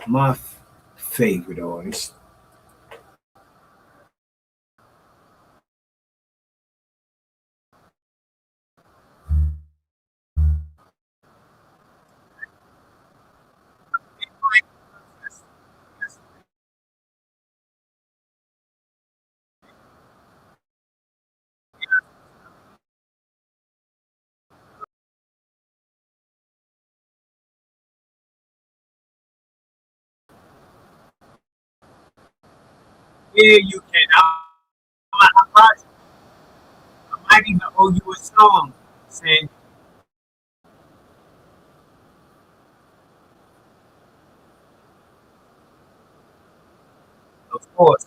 my favorite artists. Yeah, you can. I might even owe you a song saying, of course.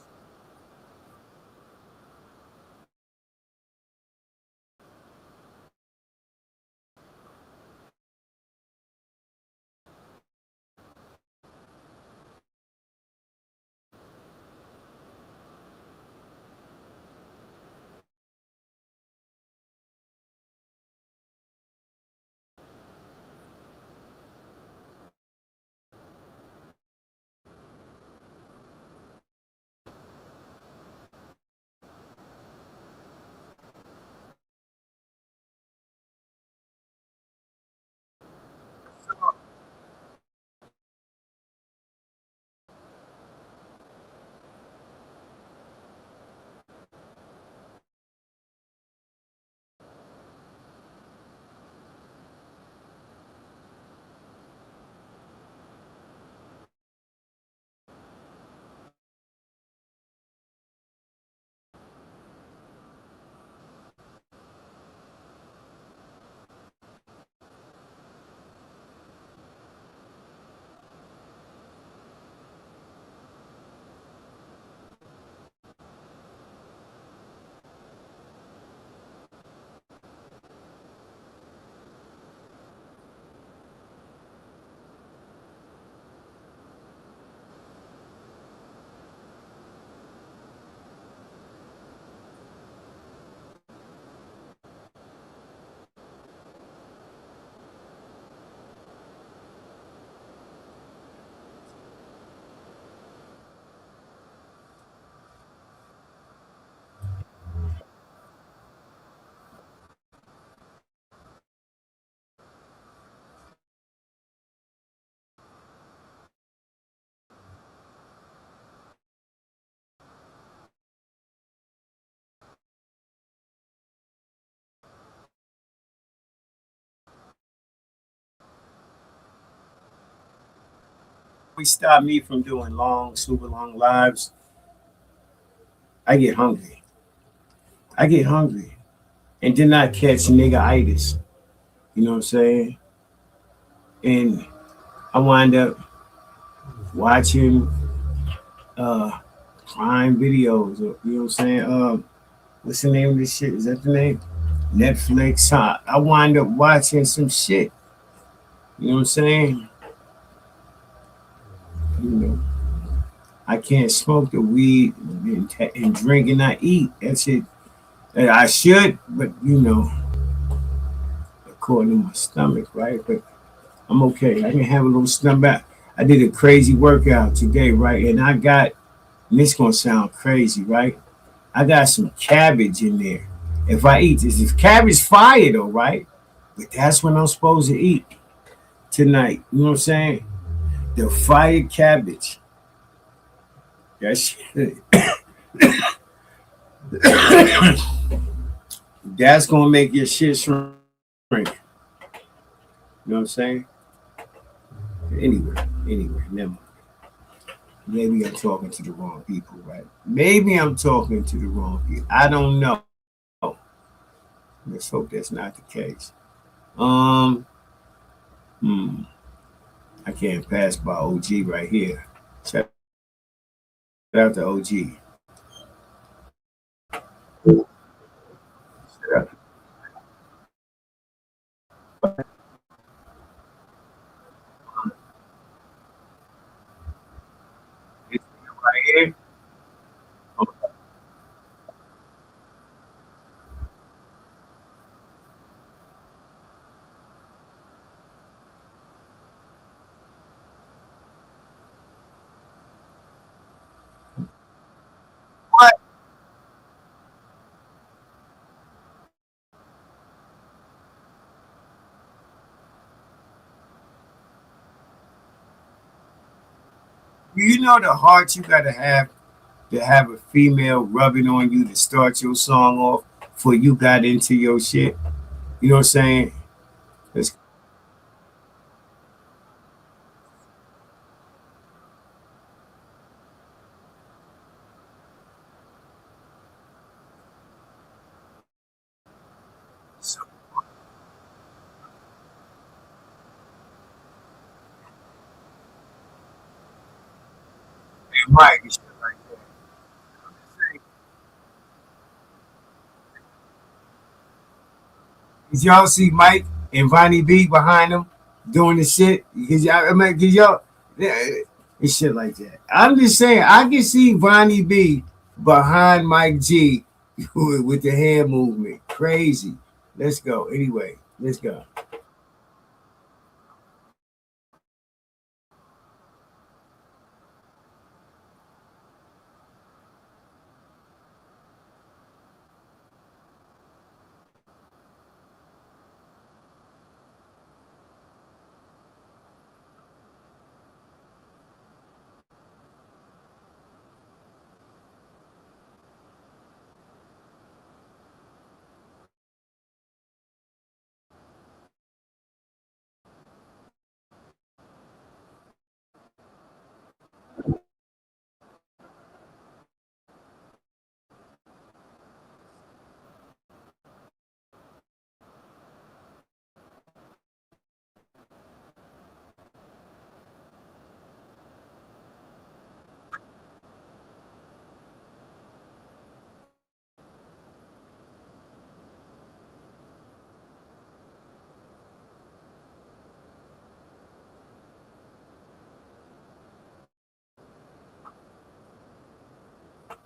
We stop me from doing long, super long lives. I get hungry. I get hungry. And then I catch nigga itis. You know what I'm saying? And I wind up watching uh crime videos. Or, you know what I'm saying? What's the name of this shit? Is that the name? Netflix. I wind up watching some shit. You know what I'm saying? You know, I can't smoke the weed and drink and not eat. That's it. And I should, but according to my stomach, right? But I'm okay. I can have a little stomach. I did a crazy workout today, right? And I got, and it's gonna sound crazy, right? I got some cabbage in there. If I eat this, if cabbage fire though, right? But that's what I'm supposed to eat tonight. You know what I'm saying? The fried cabbage. That shit, that's gonna make your shit shrink. You know what I'm saying? Anyway, never mind. Maybe I'm talking to the wrong people, right? Maybe I'm talking to the wrong people. I don't know. Let's hope that's not the case. Um, hmm, I can't pass by OG right here. Shout out to OG. Shout out to this nigga right here. What? You know the heart you gotta have to have a female rubbing on you to start your song off before you got into your shit. You know what I'm saying? It's so right. And shit like that. Did y'all see Mike and Vonnie B behind them doing the shit? Cause y'all, I mean, cause y'all, yeah, and shit like that. I'm just saying, I can see Vonnie B behind Mike G with the hand movement. Crazy. Let's go. Anyway, let's go.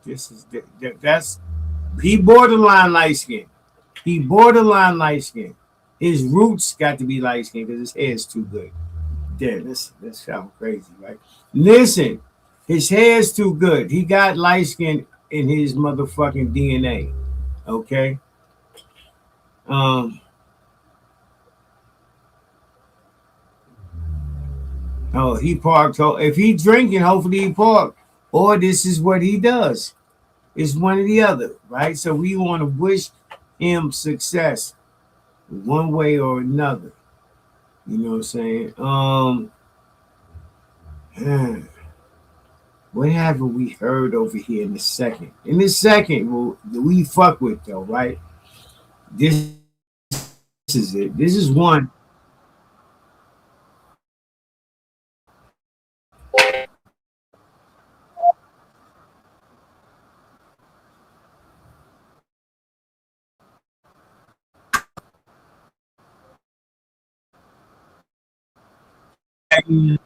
This is that's he borderline light skin. He borderline light skin. His roots got to be light skin because his hair is too good. Yeah, this sound crazy, right? Listen, his hair's too good. He got light skin in his motherfucking DNA. Okay. Um. Oh, he parked. Oh, if he drinking, hopefully he parked. Or this is what he does. It's one or the other, right? So we want to wish him success one way or another. You know what I'm saying? What haven't we heard over here in the second? In the second, well, we fuck with though, right? This is it. This is one. You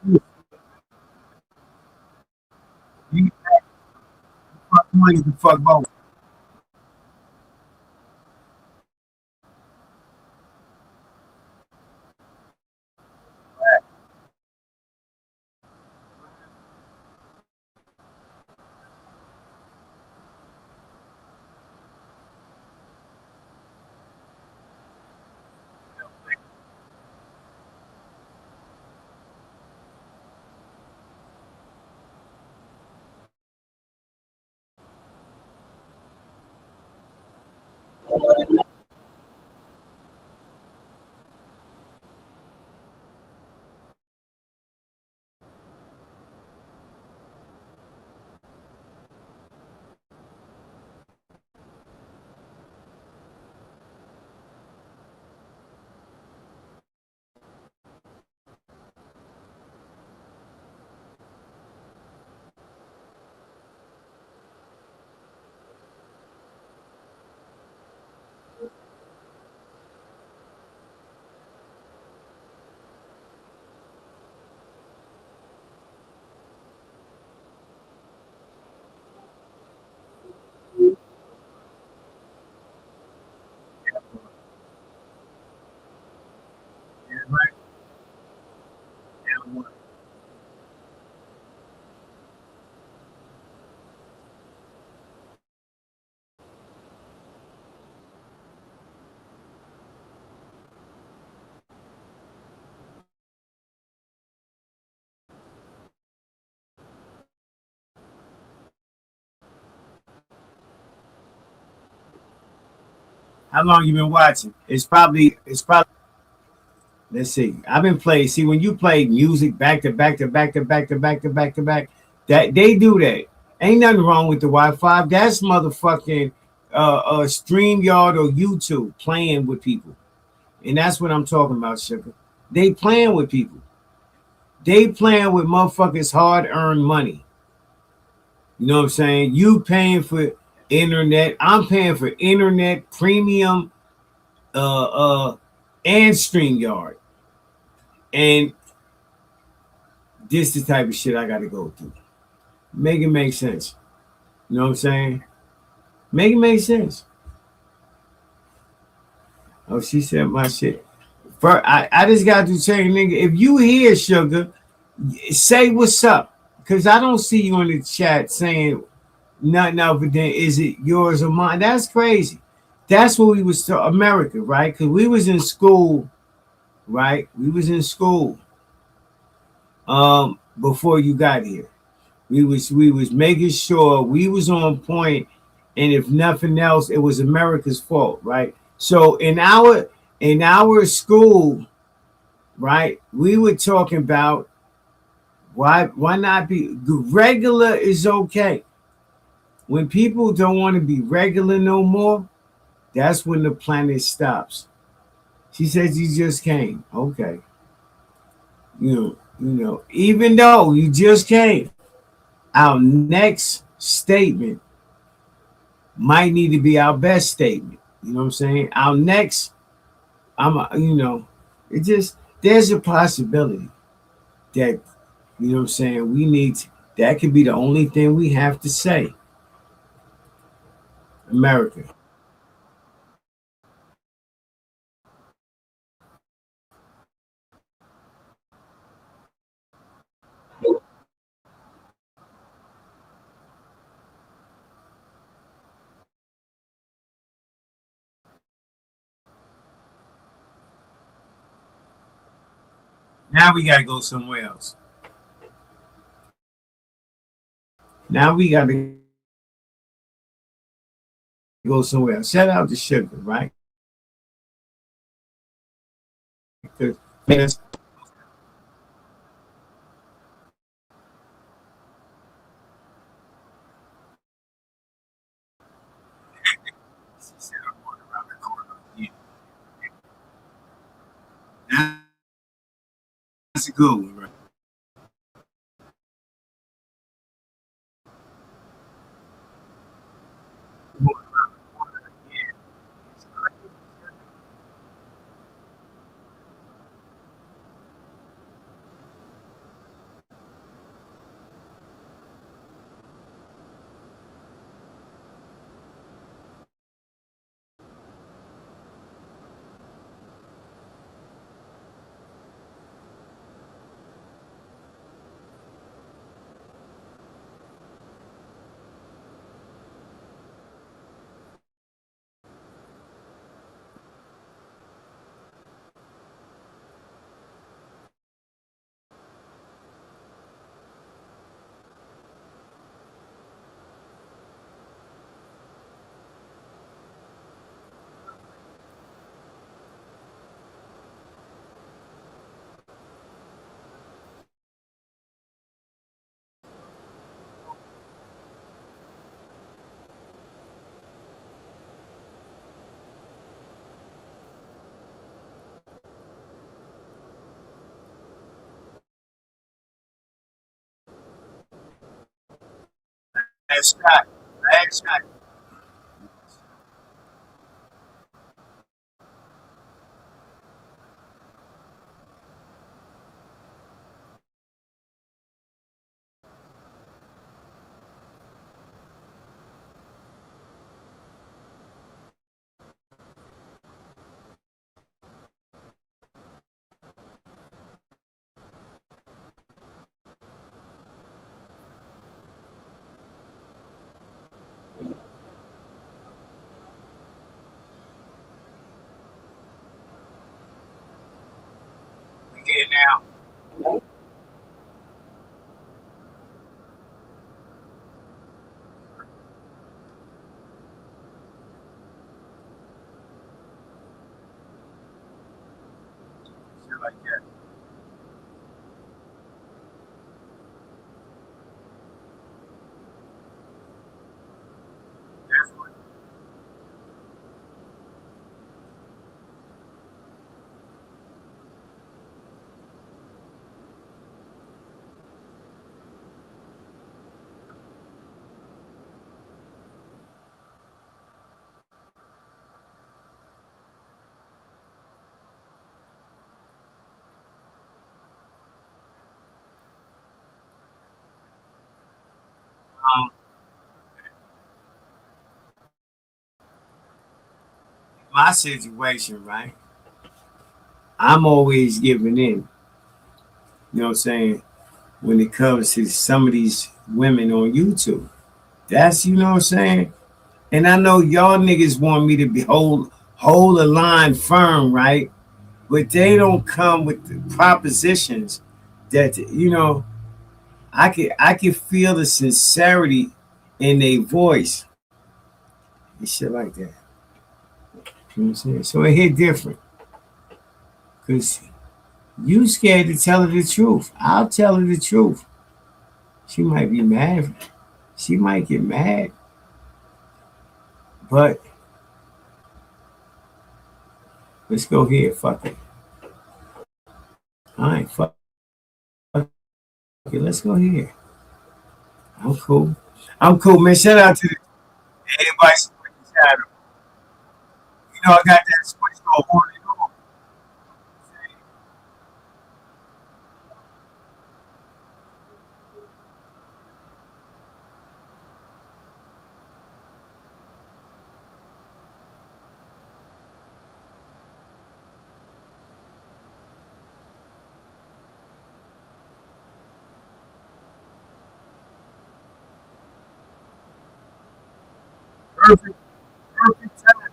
fuck one, you can fuck both. How long you been watching? It's probably. Let's see. I've been playing. See, when you play music back to back to back to back to back to back to back, that they do that. Ain't nothing wrong with the Wi-Fi. That's motherfucking StreamYard or YouTube playing with people, and that's what I'm talking about, sugar. They playing with people. They playing with motherfuckers' hard-earned money. You know what I'm saying? You paying for internet. I'm paying for internet premium, uh, uh, and StreamYard, and this the type of shit I got to go through. Make it make sense. You know what I'm saying? Make it make sense. Oh, she said my shit. I just got to tell you, nigga, if you hear sugar, say what's up. Because I don't see you in the chat saying nothing other than is it yours or mine. That's crazy. That's what we was to America, right? Because we was in school, right? We was in school before you got here. We was making sure we was on point, and if nothing else, it was America's fault, right? So in our school, right, we were talking about why not be regular is okay. When people don't want to be regular no more, that's when the planet stops. She says you just came. Okay. Even though you just came, our next statement might need to be our best statement. You know what I'm saying? Our next, it just there's a possibility that you know what I'm saying. That could be the only thing we have to say. America. Now we gotta go somewhere else. Now we gotta go somewhere else. Shout out to Sugar, right? Because that's a good one, right? Last shot. Last shot. now. Shit like that. That's what. Um, my situation, right? I'm always giving in. You know what I'm saying? When it comes to some of these women on YouTube, that's you know what I'm saying. And I know y'all niggas want me to be hold a line firm, right? But they don't come with the propositions that you know. I can feel the sincerity in their voice and shit like that. You know what I'm saying? So it hit different because you scared to tell her the truth. I'll tell her the truth. She might be mad. She might get mad, but let's go here. Fuck it. All right, fuck it. Let's go here. I'm cool. I'm cool, man. Shout out to everybody supporting the shadow. You know, I got that switch on one and off. Perfect, perfect time.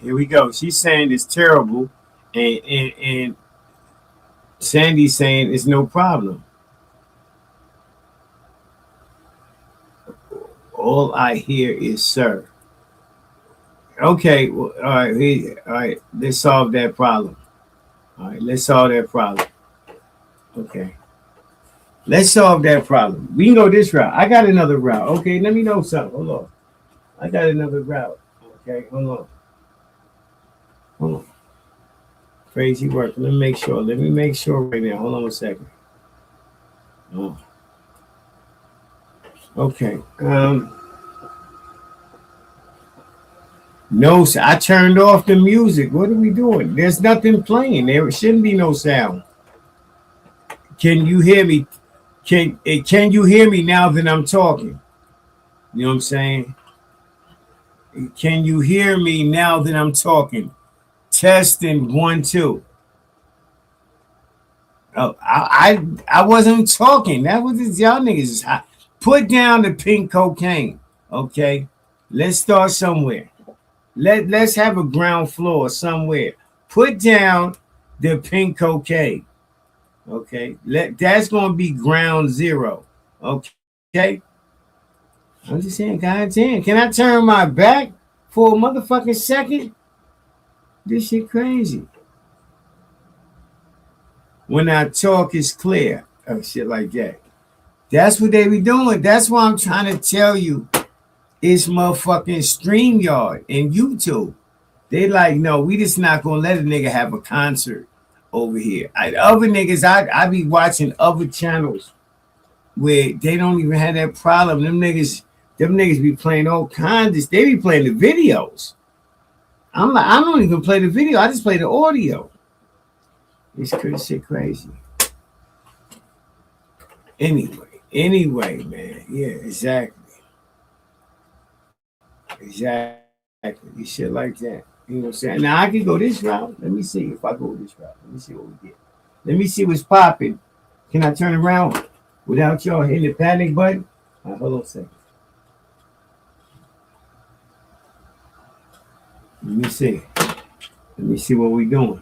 Here we go. She's saying it's terrible, and Sandy's saying it's no problem. All I hear is sir. Okay, well, all right, all right. Let's solve that problem. All right, let's solve that problem. Okay, let's solve that problem. We can go this route. I got another route. Okay, let me know something. Hold on. I got another route. Okay, hold on. Hold on. Crazy work. Let me make sure. Let me make sure right now. Hold on a second. Oh, okay. No, I turned off the music. What are we doing? There's nothing playing. There shouldn't be no sound. Can you hear me? Can you hear me now that I'm talking? You know what I'm saying? Can you hear me now that I'm talking? Testing 1 2. Oh, I wasn't talking. That was just y'all niggas. Put down the pink cocaine. Okay, let's start somewhere. Let's have a ground floor somewhere. Put down the pink cocaine. Okay. That's gonna be ground zero. Okay. I'm just saying, God damn. Can I turn my back for a motherfucking second? This shit crazy. When I talk is clear. Oh, shit like that. That's what they be doing. That's why I'm trying to tell you. It's motherfucking StreamYard and YouTube. They like, no, we just not gonna let a nigga have a concert over here. Other niggas, I be watching other channels where they don't even have that problem. Them niggas be playing all kinds of. They be playing the videos. I'm like, I don't even play the video. I just play the audio. It's shit crazy. Anyway, man. Yeah, exactly. You shit like that. You know what I'm saying? Now I can go this route. Let me see if I go this route. Let me see what we get. Let me see what's popping. Can I turn around without y'all hitting the panic button? Hold on a second. Let me see. Let me see what we doing.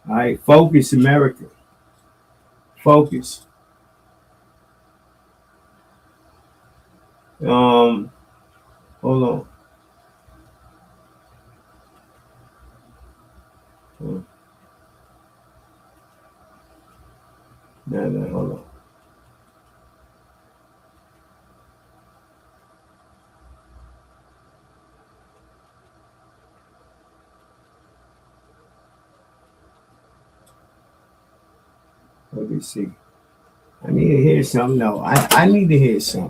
All right, focus, America. Focus. Hold on. No, hold on. Let me see. I need to hear something. No, I need to hear something.